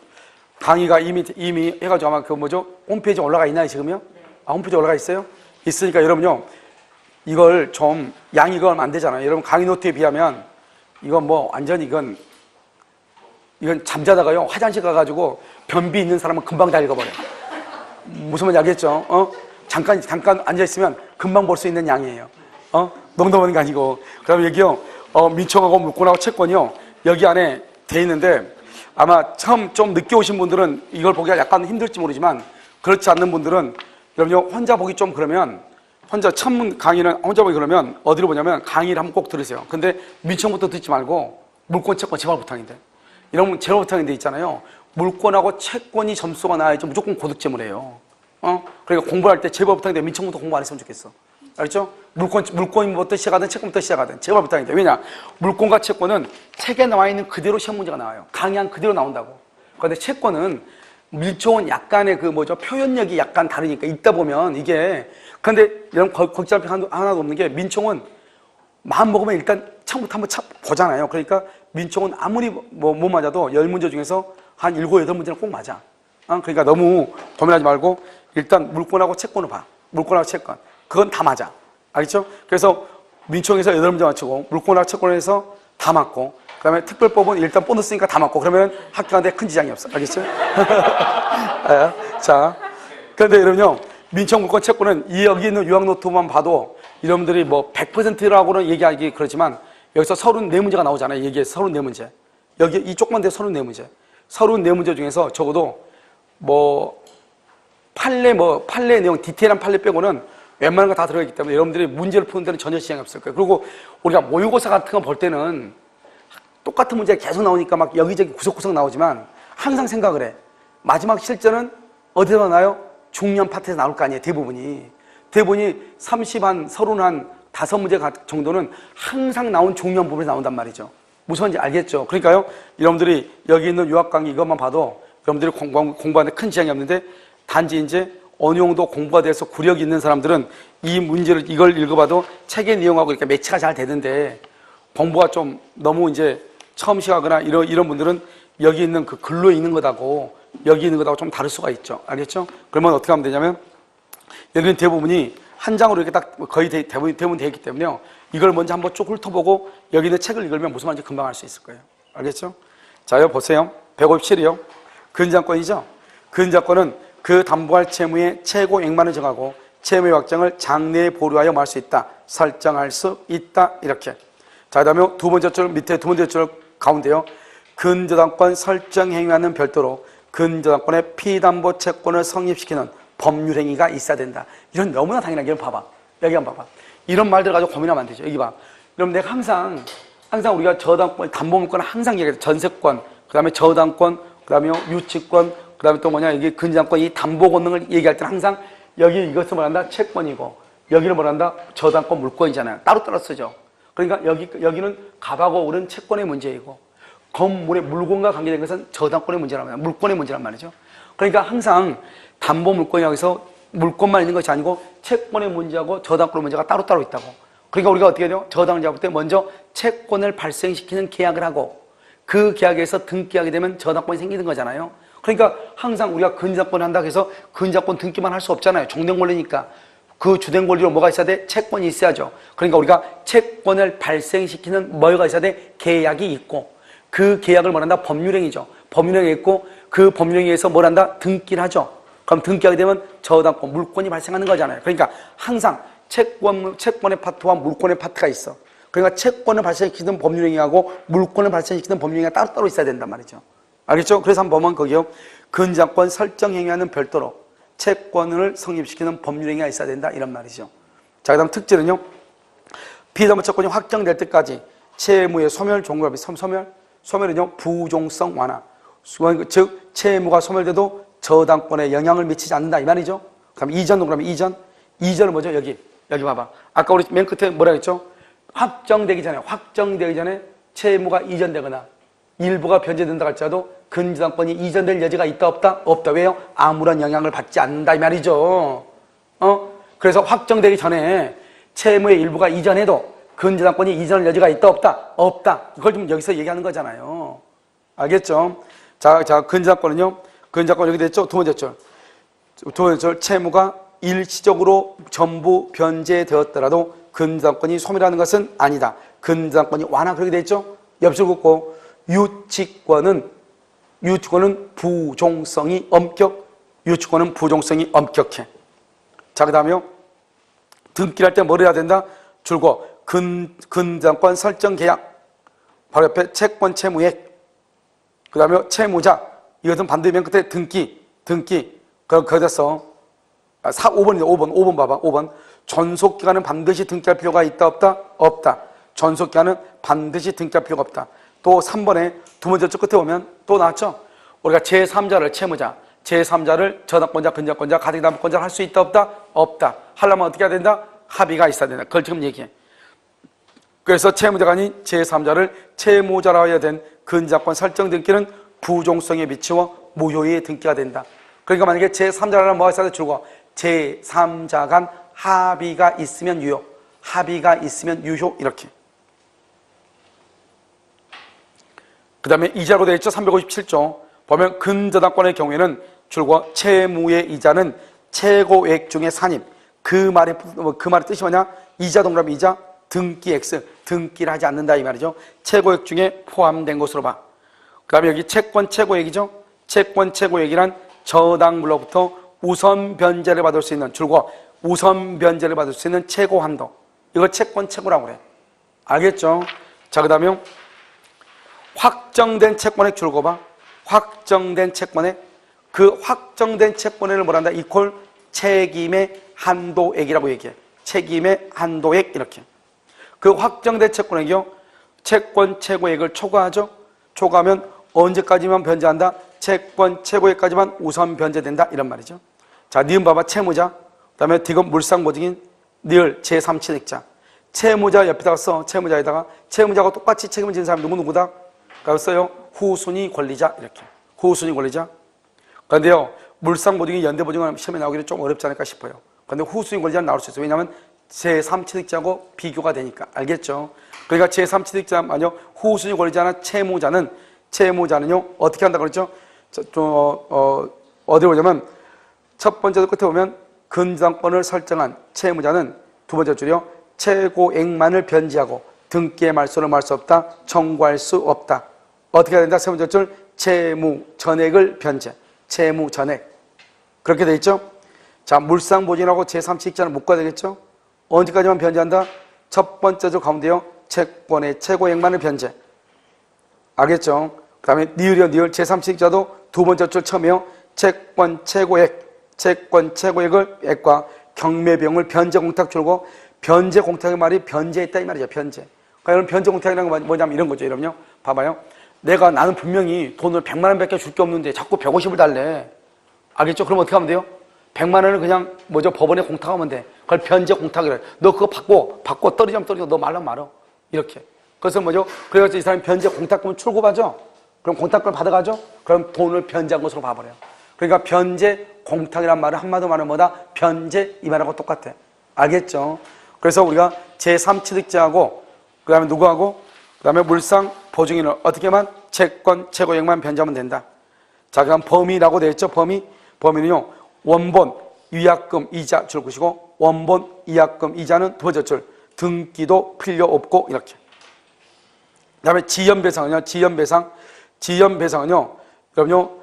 강의가 이미 해가지고 아마 그 뭐죠? 홈페이지에 올라가 있나요, 지금요? 홈페이지에 올라가 있어요? 있으니까 여러분요, 이걸 좀 양이 이건 안 되잖아요. 여러분 강의 노트에 비하면 이건 뭐 완전히 이건 잠자다가요, 화장실 가가지고 변비 있는 사람은 금방 다 읽어버려. 무슨 말인지 알겠죠? 잠깐 앉아있으면 금방 볼 수 있는 양이에요. 농담하는 게 아니고. 그 다음에 여기요, 민청하고 물권하고 채권이요, 여기 안에 돼 있는데, 아마 처음 좀 늦게 오신 분들은 이걸 보기가 약간 힘들지 모르지만, 그렇지 않는 분들은, 여러분요, 혼자 보기 좀 그러면, 혼자 첫 강의는 혼자 보기 그러면, 어디로 보냐면, 강의를 한번 꼭 들으세요. 근데 민청부터 듣지 말고, 물권, 채권, 재발부탁인데. 이러면 재발부탁인데 있잖아요. 물권하고 채권이 점수가 나야지 무조건 고득점을 그러니까 공부할 때 재발부탁인데 민청부터 공부 안 했으면 좋겠어. 알겠죠? 물권부터 시작하든 채권부터 시작하든 재발부탁인데. 왜냐? 물권과 채권은 책에 나와 있는 그대로 시험 문제가 나와요. 강의한 그대로 나온다고. 그런데 채권은 민청은 약간의 그 뭐죠? 표현력이 약간 다르니까 읽다 보면 이게. 그런데 이런 걱정할 게 하나도 없는 게 민청은 마음 먹으면 일단 처음부터 한번 보잖아요. 그러니까 민청은 아무리 못 맞아도 10문제 중에서 한 7, 8문제는 꼭 맞아. 그러니까 너무 고민하지 말고 일단 물권하고 채권을 봐. 물권하고 채권. 그건 다 맞아. 알겠죠? 그래서 민청에서 8문제 맞추고 물권하고 채권에서 다 맞고 그 다음에 특별법은 일단 보너스니까 다 맞고 그러면 학교 가는데 큰 지장이 없어. 알겠죠? 자, 그런데 여러분요, 민청, 물권, 채권은 여기 있는 요약노트만 봐도 여러분들이 뭐 100%라고는 얘기하기 그렇지만 여기서 34문제가 나오잖아요. 얘기에 34문제. 여기 이 조그만 데 34문제. 34문제 중에서 적어도 뭐 판례 내용, 디테일한 판례 빼고는 웬만한 거 다 들어있기 때문에 여러분들이 문제를 푸는 데는 전혀 지장이 없을 거예요. 그리고 우리가 모의고사 같은 거 볼 때는 똑같은 문제가 계속 나오니까 막 여기저기 구석구석 나오지만 항상 생각을 해. 마지막 실전은 어디서 나요? 중년 파트에서 나올 거 아니에요. 대부분이 30 한 30 한 5문제 정도는 항상 나온 중년 부분에서 나온단 말이죠. 무슨 말인지 알겠죠? 그러니까요, 여러분들이 여기 있는 유학 강의 이것만 봐도 여러분들이 공부하는데 큰 지장이 없는데, 단지 이제 어느 정도 공부가 돼서 구력이 있는 사람들은 이 문제를, 이걸 읽어봐도 책의 내용하고 이렇게 매치가 잘 되는데, 공부가 좀 너무 이제 처음 시작하거나 이런 분들은 여기 있는 그 글로 있는 것하고 여기 있는 것하고 좀 다를 수가 있죠. 알겠죠? 그러면 어떻게 하면 되냐면, 여기는 대부분이 한 장으로 이렇게 딱 거의 대부분 되어 있기 때문에요. 이걸 먼저 한번 쭉 훑어보고 여기 있는 책을 읽으면 무슨 말인지 금방 알 수 있을 거예요. 알겠죠? 자, 여기 보세요. 157이요. 근저당권이죠. 근저당권은 그 담보할 채무의 최고액만을 정하고 채무의 확정을 장래에 보류하여 말할 수 있다. 설정할 수 있다. 이렇게. 자, 그 다음에 두 번째 줄 밑에 두 번째 줄 가운데요. 근저당권 설정 행위와는 별도로 근저당권의 피담보 채권을 성립시키는 법률 행위가 있어야 된다. 이런 너무나 당연한 게, 봐봐. 여기 한번 봐봐. 이런 말들 가지고 고민하면 안 되죠. 여기 봐. 여러분, 내가 항상 우리가 저당권, 담보물권 항상 얘기해요. 전세권, 그 다음에 저당권, 그 다음에 유치권, 그 다음에 또 뭐냐, 이게 근저당권, 이 담보 권능을 얘기할 때는 항상 여기 이것을 뭐란다? 채권이고, 여기를 뭐란다? 저당권 물권이잖아요. 따로따로 쓰죠. 그러니까 여기는 값하고 오른 채권의 문제이고, 건물의 물건과 관계된 것은 저당권의 문제란 말이에요. 물권의 문제란 말이죠. 그러니까 항상 담보 물권이라고 해서 물권만 있는 것이 아니고 채권의 문제하고 저당권의 문제가 따로따로 있다고. 그러니까 우리가 어떻게 해야 돼요? 저당을 잡을 때 먼저 채권을 발생시키는 계약을 하고 그 계약에서 등기하게 되면 저당권이 생기는 거잖아요. 그러니까 항상 우리가 근저당권 한다고 해서 근저당권 등기만 할 수 없잖아요. 종된 권리니까. 그 주된 권리로 뭐가 있어야 돼? 채권이 있어야죠. 그러니까 우리가 채권을 발생시키는 뭐가 있어야 돼? 계약이 있고, 그 계약을 뭐란다? 법률행위죠. 법률행위 있고, 그 법률행위에서 뭐란다? 등기를 하죠. 그럼 등기하게 되면 저당권, 물권이 발생하는 거잖아요. 그러니까 항상 채권의 파트와 물권의 파트가 있어. 그러니까 채권을 발생시키는 법률행위하고 물권을 발생시키는 법률행위가 따로따로 있어야 된단 말이죠. 알겠죠? 그래서 한번 보면 거기요. 근저당권 설정행위와는 별도로 채권을 성립시키는 법률행위가 있어야 된다. 이런 말이죠. 자, 그 다음 특징은요. 피담보 채권이 확정될 때까지 채무의 소멸, 종결, 소멸은요. 부종성 완화. 즉, 채무가 소멸돼도 저당권에 영향을 미치지 않는다. 이 말이죠. 그럼 이전은 그러면 이전은 뭐죠? 여기 봐봐. 아까 우리 맨 끝에 뭐라 했죠? 확정되기 전에 채무가 이전되거나 일부가 변제된다 할지라도 근저당권이 이전될 여지가 있다 없다? 없다. 왜요? 아무런 영향을 받지 않는다 이 말이죠. 그래서 확정되기 전에 채무의 일부가 이전해도 근저당권이 이전할 여지가 있다 없다? 없다. 그걸 좀 여기서 얘기하는 거잖아요. 알겠죠? 자, 근저당권은요. 근저당권 여기 됐죠? 두 번째 줄 채무가 일시적으로 전부 변제되었더라도 근저당권이 소멸하는 것은 아니다. 근저당권이 완화. 그렇게 돼 있죠? 옆줄 긋고 유치권은 부종성이 엄격해. 자, 그 다음에요. 등기를 할 때 뭘 해야 된다? 줄거 근저당권 설정 계약. 바로 옆에 채권 채무액. 그 다음에 채무자. 이것은 반드시 맨 끝에 등기. 그럼 거기서 5번이죠. 5번 봐봐. 5번. 존속기간은 반드시 등기할 필요가 있다 없다? 없다. 존속기간은 반드시 등기할 필요가 없다. 또 3번에 두 번째 줄 끝에 보면 또 나왔죠? 우리가 제3자를 채무자, 제3자를 저당권자, 근저당권자, 가등담보권자를 할 수 있다 없다? 없다. 하려면 어떻게 해야 된다? 합의가 있어야 된다. 그걸 지금 얘기해. 그래서 채무자가 아닌 제3자를 채무자라 해야 된 근저당권 설정 등기는 부종성에 비추어 무효의 등기가 된다. 그러니까 만약에 제3자라는 뭐가 있어야 줄고 제3자 간 합의가 있으면 유효, 이렇게. 그 다음에 이자로 되어 있죠. 357조 보면 근저당권의 경우에는 줄과 채무의 이자는 최고액 중에 산입. 그 말의 뜻이 뭐냐? 이자 동그라미 이자 등기 X, 등기를 하지 않는다 이 말이죠. 최고액 중에 포함된 것으로 봐. 그 다음에 여기 채권 최고액이죠. 채권 최고액이란 저당물로부터 우선 변제를 받을 수 있는 줄과 우선 변제를 받을 수 있는 최고 한도. 이걸 채권 최고라고 그래. 알겠죠? 자, 그 다음에 확정된 채권액 줄거 봐. 확정된 채권액. 그 확정된 채권액을 뭐란다? 이퀄 책임의 한도액이라고 얘기해. 책임의 한도액 이렇게. 그 확정된 채권액이요. 채권 최고액을 초과하죠. 초과하면 언제까지만 변제한다? 채권 최고액까지만 우선 변제된다 이런 말이죠. 자, 니은 봐봐. 채무자. 그다음에 디귿 물상보증인 니을 제3친액자. 채무자 옆에다가 써. 채무자에다가 채무자가 똑같이 책임을 지는 사람이 누구다? 그래서 써요. 후순위 권리자 이렇게. 후순위 권리자. 그런데요. 물상보증인 연대보증은 시험에 나오기는 좀 어렵지 않을까 싶어요. 그런데 후순위 권리자는 나올 수 있어요. 왜냐하면 제3취득자하고 비교가 되니까. 알겠죠? 그러니까 제3취득자 만약 후순위 권리자나 채무자는요 어떻게 한다 그랬죠? 어디로 보냐면 첫 번째 끝에 보면 근저당권을 설정한 채무자는 두 번째 줄이요 최고액만을 변제하고 등기의 말소를 할 수 없다. 청구할 수 없다. 어떻게 해야 된다? 세 번째 줄 채무 전액을 변제. 채무 전액. 그렇게 돼 있죠? 자, 물상보증하고 제3취득자는 묶어야 되겠죠? 언제까지만 변제한다? 첫 번째 줄 가운데요. 채권의 최고액만을 변제. 알겠죠? 그 다음에 니을이요. 니을 제3취득자도 두 번째 줄 처음이요. 채권 최고액을 액과 경매비용을 변제 공탁 줄고 변제 공탁의 말이 변제했다 이 말이죠. 변제. 그러니까 여러분 변제 공탁이라는 건 뭐냐면 이런 거죠. 여러분요. 봐봐요. 나는 분명히 돈을 100만 원밖에 줄 게 없는데 자꾸 150을 달래. 알겠죠? 그럼 어떻게 하면 돼요? 100만 원을 그냥 법원에 공탁하면 돼. 그걸 변제 공탁이래. 너 그거 받고 떨어지면 떨어져. 너 말면 말어. 이렇게. 그래서 그래가지고 이 사람이 변제 공탁금을 출고받죠? 그럼 공탁금을 받아가죠? 그럼 돈을 변제한 것으로 봐버려요. 그러니까 변제 공탁이란 말은 한마디로 말하면 뭐다? 변제 이 말하고 똑같아. 알겠죠? 그래서 우리가 제3취득자하고 그 다음에 누구하고 그 다음에 물상 보증인을 어떻게만 채권 최고액만 변제하면 된다. 자, 그럼 범위라고 되어 있죠? 범위는요. 원본, 위약금, 이자 줄 것이고 원본, 위약금, 이자는 두 번째 줄 등기도 필요 없고 이렇게. 그 다음에 지연배상은요. 지연배상은요. 그럼요.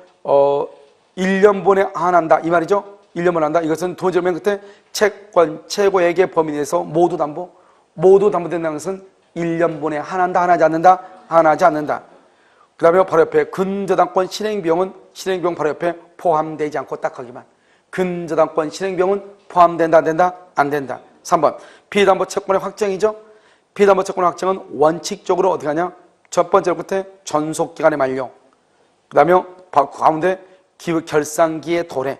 1년분에 한한다 이 말이죠. 1년분에 한다. 이것은 두 번째 맨 끝에 채권 최고액의 범위 내에서 모두 담보된다는 것은 1년분에 한한다 하나지 않는다. 그 다음에 바로 옆에 근저당권 실행비용은 실행비용 바로 옆에 포함되지 않고 딱 거기만. 근저당권 실행비용은 포함된다 안 된다. 3번 피담보 채권의 확정이죠. 피담보 채권의 확정은 원칙적으로 어떻게 하냐. 첫 번째 끝에 존속기간의 만료. 그 다음에 가운데 결산기의 도래.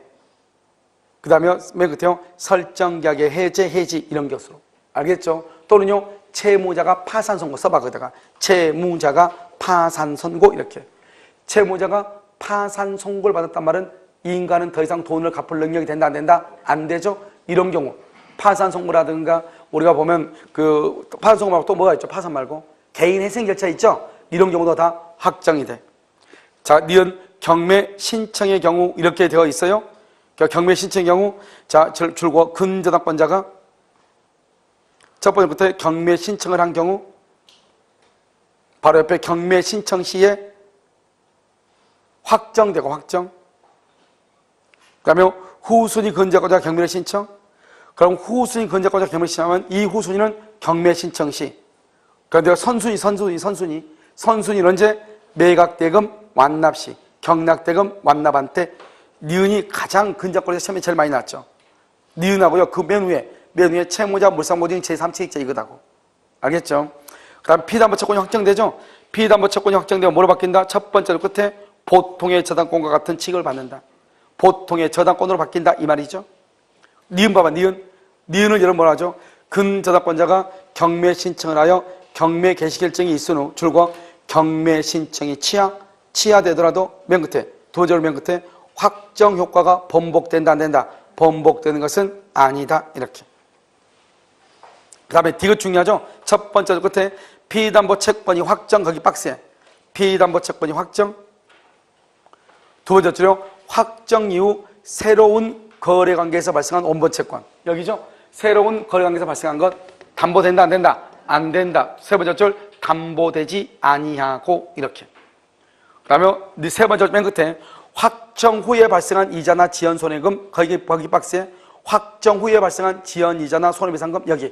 그 다음에 맨 끝에요. 설정계약의 해지 이런 것으로. 알겠죠? 또는요. 채무자가 파산선고 써봐. 거기다가 채무자가 파산선고 이렇게. 채무자가 파산선고를 받았단 말은 이 인간은 더 이상 돈을 갚을 능력이 된다 안 된다? 안 되죠? 이런 경우 파산선고라든가 우리가 보면 그 파산선고 말고 또 뭐가 있죠? 파산 말고 개인회생 절차 있죠? 이런 경우도 다 확정이 돼. 자, 니은 경매 신청의 경우 이렇게 되어 있어요. 경매 신청의 경우 자 줄고 근저당권자가 첫 번째부터 경매 신청을 한 경우 바로 옆에 경매 신청 시에 확정되고 확정. 그 다음에 후순위 근저당권자 경매 신청. 그럼 후순위 근저당권자 경매 신청하면 이 후순위는 경매 신청 시. 그런데 선순위는 언제? 매각대금 완납 시. 경락대금 완납한 때 니은이 가장 근저당권자 시험에 제일 많이 나왔죠. 니은하고요. 그 맨 위에 채무자, 물상보증인, 제3취득자 이거다고. 알겠죠? 그 다음 피담보 채권이 확정되죠? 피담보 채권이 확정되면 뭐로 바뀐다? 첫 번째 끝에 보통의 저당권과 같은 취급을 받는다. 보통의 저당권으로 바뀐다 이 말이죠. 니은 봐봐. 니은을 여러분 뭐라 하죠? 근저당권자가 경매 신청을 하여 경매 개시 결정이 있은 후 줄과 경매 신청이 취하되더라도 맨 끝에 두 번째로 맨 끝에 확정 효과가 번복된다 안 된다? 번복되는 것은 아니다 이렇게. 그 다음에 디귿 중요하죠? 첫 번째 끝에 피담보 채권이 확정 거기 박스에 피담보 채권이 확정. 두 번째 줄요 확정 이후 새로운 거래관계에서 발생한 원본 채권 여기죠? 새로운 거래관계에서 발생한 것 담보된다 안 된다? 안 된다. 세 번째 줄 담보되지 아니하고 이렇게. 그 다음에 세 번째 맨 끝에 확정 후에 발생한 이자나 지연 손해금 거기 박스에 확정 후에 발생한 지연 이자나 손해배상금 여기.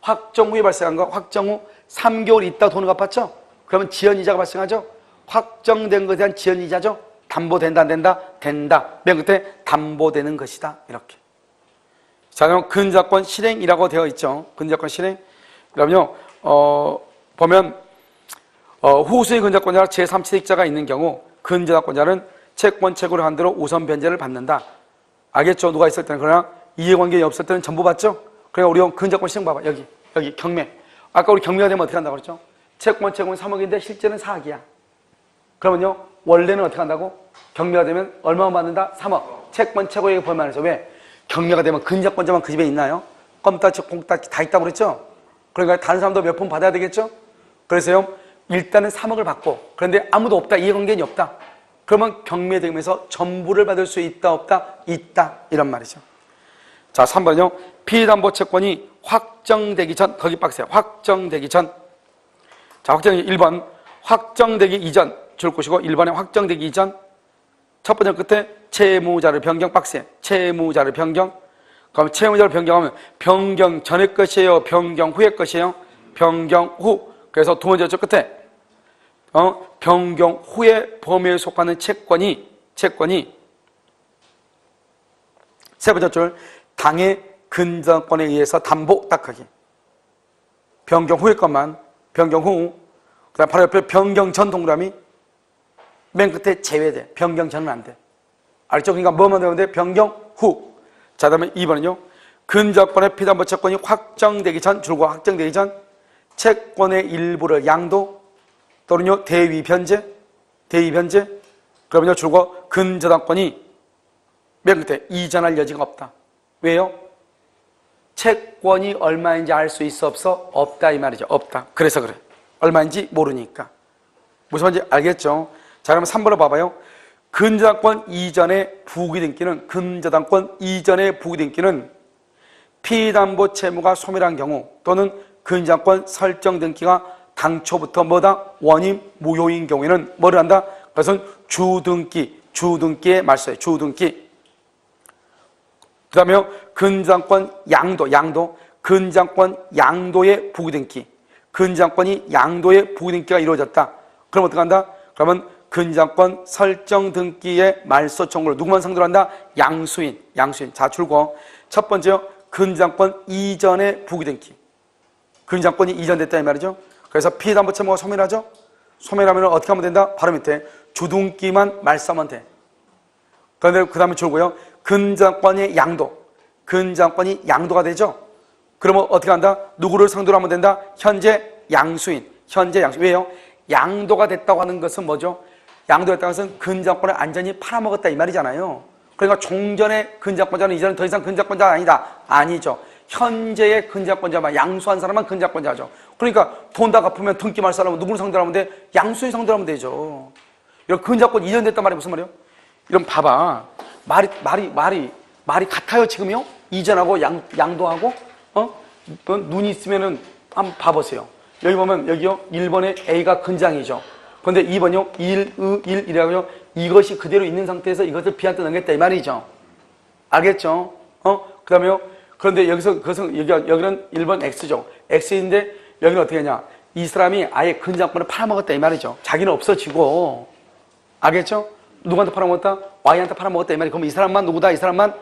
확정 후에 발생한 거 확정 후 3개월 있다 돈을 갚았죠? 그러면 지연 이자가 발생하죠? 확정된 것에 대한 지연 이자죠? 담보된다 안 된다? 된다. 맨 끝에 담보되는 것이다 이렇게. 자, 그럼 근저당권 실행이라고 되어 있죠. 근저당권 실행. 그러면요 보면 후순위 근저당권자 제3취득자가 있는 경우 근저당권자는 채권 채굴을 한 대로 우선 변제를 받는다. 알겠죠? 누가 있을 때는. 그러나 이해관계 없을 때는 전부 받죠? 그러니까 우리 근저권 시험 봐봐. 여기 경매. 아까 우리 경매가 되면 어떻게 한다고 그랬죠? 채권이 3억인데 실제는 4억이야. 그러면요, 원래는 어떻게 한다고? 경매가 되면 얼마만 받는다? 3억. 채권 최고액 벌만해서. 왜? 경매가 되면 근저권자만 그 집에 있나요? 껌따치, 콩따치 다 있다고 그랬죠? 그러니까 다른 사람도 몇 푼 받아야 되겠죠? 그래서요, 일단은 3억을 받고, 그런데 아무도 없다, 이해관계인이 없다. 그러면 경매되면서 전부를 받을 수 있다, 없다? 있다. 이런 말이죠. 자, 3번은요, 피담보 채권이 확정되기 전, 거기 빡세요. 확정되기 전. 자, 확정되기 1번, 확정되기 이전, 줄 것이고, 1번에 확정되기 이전. 첫 번째 끝에 채무자를 변경, 빡세. 채무자를 변경. 그럼 채무자를 변경하면 변경 전의 것이에요? 변경 후의 것이에요? 변경 후. 그래서 두 번째 줄 끝에 변경 후의 범위에 속하는 채권이 세 번째 줄 당의 근저권에 의해서 담보 딱하기. 변경 후의 것만, 변경 후. 그 다음 바로 옆에 변경 전 동그라미. 맨 끝에 제외돼. 변경 전은 안 돼. 알죠? 그러니까 뭐만 되는데 변경 후. 자, 다음에 2번은요. 근저권의 피담보 채권이 확정되기 전, 줄과 확정되기 전 채권의 일부를 양도 또는요 대위 변제. 그러면요 줄과 근저당권이 맨 끝에 이전할 여지가 없다. 왜요? 채권이 얼마인지 알 수 있어 없어? 없다 이 말이죠. 없다. 그래서 그래. 얼마인지 모르니까. 무슨 말인지 알겠죠? 자, 그러면 3번을 봐봐요. 근저당권 이전의 부기등기는 피담보 채무가 소멸한 경우 또는 근저당권 설정 등기가 당초부터 뭐다? 원인 무효인 경우에는 뭐를 한다? 그것은 주등기에 말소해. 주등기. 그 다음에 근저당권 근저당권 양도의 부기등기. 근저당권이 양도의 부기등기가 이루어졌다. 그럼 어떻게 한다? 그러면 근저당권 설정 등기의 말소 청구를 누구만 상대로 한다? 양수인. 자, 줄고 첫 번째요. 근저당권 이전의 부기등기. 근저당권이 이전됐다 이 말이죠. 그래서 피담보 채무가 소멸하죠. 소멸하면 어떻게 하면 된다? 바로 밑에 주등기만 말소하면 돼. 그런데 그 다음에 줄고요. 근저당권이 양도가 되죠. 그러면 어떻게 한다? 누구를 상대로 하면 된다? 현재 양수인. 왜요? 양도가 됐다고 하는 것은 뭐죠? 양도했다는 것은 근저당권을 안전히 팔아먹었다 이 말이잖아요. 그러니까 종전의 근저당권자는 이제는 더 이상 근저당권자가 아니다. 아니죠. 현재의 근저당권자만 양수한 사람만 근저당권자죠. 그러니까 돈 다 갚으면 등기 말소하려면 누구를 상대로 하면 돼? 양수인 상대로 하면 되죠. 이런 근저당권 이전됐단 말이 무슨 말이에요? 이런 봐봐. 말이 같아요 지금요? 이전하고 양도하고 눈이 있으면은 한번 봐보세요. 여기 보면 여기요 1번에 A가 근장이죠. 그런데 2번요 1이라고요. 이것이 그대로 있는 상태에서 이것을 B한테 넘겼다 이 말이죠. 알겠죠? 그 다음에요. 그런데 여기서 여기는 1번 X죠. X인데 여기는 어떻게 하냐? 이 사람이 아예 근저당권을 팔아먹었다 이 말이죠. 자기는 없어지고. 알겠죠? 누구한테 팔아먹었다? Y한테 팔아먹었다 이 말이에요. 그럼 이 사람만 누구다? 이 사람은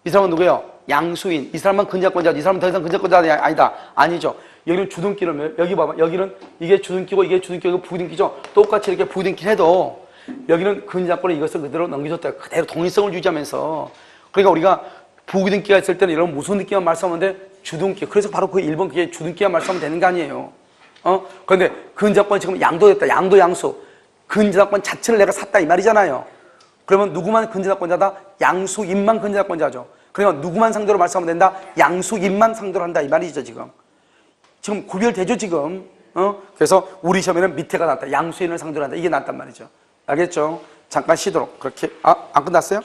누구예요? 양수인. 이 사람만 근저당권자지. 이 사람은 더 이상 근저당권자가 아니다. 아니죠. 여기는 주등기는 여기 봐봐. 여기는 이게 주등기고 이게 주등기고 부등기죠. 똑같이 이렇게 부등기를 해도 여기는 근저당권을 이것을 그대로 넘겨줬다. 그대로 동일성을 유지하면서. 그러니까 우리가 부등기가 있을 때는 이런 무슨 느낌만 말씀하면 돼? 주등기. 그래서 바로 그 1번 그게 주등기만 말씀하면 되는 거 아니에요. 그런데 근저당권이 지금 양도됐다. 양수. 근저당권 자체를 내가 샀다 이 말이잖아요. 그러면 누구만 근저당권자다? 양수인만 근저당권자죠. 그러니까 누구만 상대로 말씀하면 된다? 양수인만 상대로 한다 이 말이죠 지금. 지금 구별되죠 지금. 그래서 우리 시험에는 밑에가 낫다. 양수인을 상대로 한다. 이게 낫단 말이죠. 알겠죠? 잠깐 쉬도록. 그렇게. 안 끝났어요?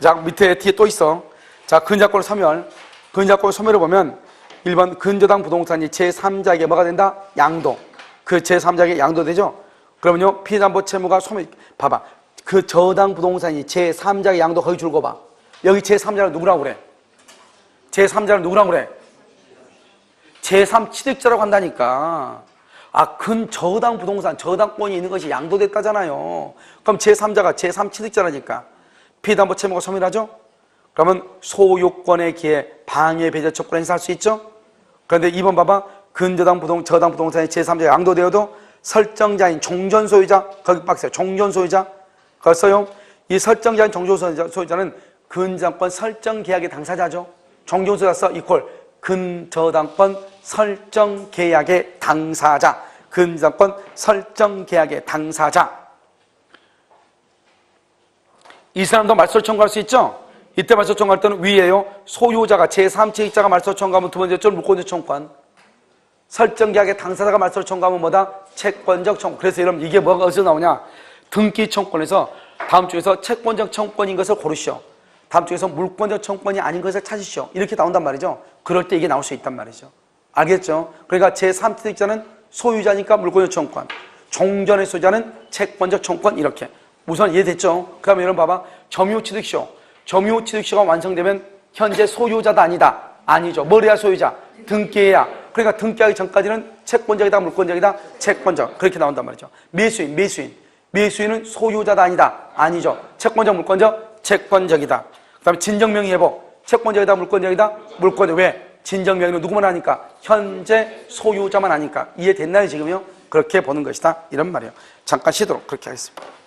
자, 밑에 뒤에 또 있어. 자, 근저당권 소멸. 근저당권 소멸을 보면 1번 근저당 부동산이 제3자에게 뭐가 된다? 양도. 그 제3자에게 양도되죠? 그러면요, 피담보 채무가 소멸. 봐봐. 그 저당 부동산이 제3자의 양도 거기 줄고 봐. 여기 제3자를 누구라고 그래? 제3자를 누구라고 그래? 제3취득자라고 한다니까. 근저당 부동산, 저당권이 있는 것이 양도됐다잖아요. 그럼 제3자가 제3취득자라니까. 피담보 채무가 소멸하죠? 그러면 소유권에 기해 방해 배제 촉구를 행사할 수 있죠? 그런데 2번 봐봐. 근저당 저당 부동산이 제3자가 양도되어도 설정자인 종전소유자, 거기 빡세요. 종전소유자. 그래서요, 이 설정계약 종료소유자는 근저당권 설정계약의 당사자죠. 종료소유자서 이퀄 근저당권 설정계약의 당사자. 근저당권 설정계약의 당사자. 이 사람도 말소를 청구할 수 있죠? 이때 말소 청구할 때는 위에요. 소유자가 제3채익자가 말소 청구하면 두 번째 줄 물권적 청구권. 설정계약의 당사자가 말소를 청구하면 뭐다? 채권적 청구. 그래서 여러분 이게 뭐가 어디서 나오냐? 등기 청구권에서 다음 중에서 채권적 청구권인 것을 고르시오. 다음 중에서 물권적 청구권이 아닌 것을 찾으시오. 이렇게 나온단 말이죠. 그럴 때 이게 나올 수 있단 말이죠. 알겠죠? 그러니까 제3채익자는 소유자니까 물권적 청구권. 종전의 소유자는 채권적 청구권 이렇게. 우선 이해됐죠? 그 다음에 여러분 봐봐. 점유취득시효. 점유취득시효가 완성되면 현재 소유자다 아니다? 아니죠. 뭘 해야 소유자? 등기해야. 그러니까 등기하기 전까지는 채권적이다 물권적이다? 채권적. 그렇게 나온단 말이죠. 매수인, 매수인. 매수인은 소유자다 아니다? 아니죠. 채권적 물권적? 채권적이다. 그 다음에 진정명의회복. 채권적이다 물권적이다? 물권적. 왜? 진정명의는 누구만 하니까? 현재 소유자만 하니까. 이해됐나요 지금요? 그렇게 보는 것이다 이런 말이에요. 잠깐 쉬도록 그렇게 하겠습니다.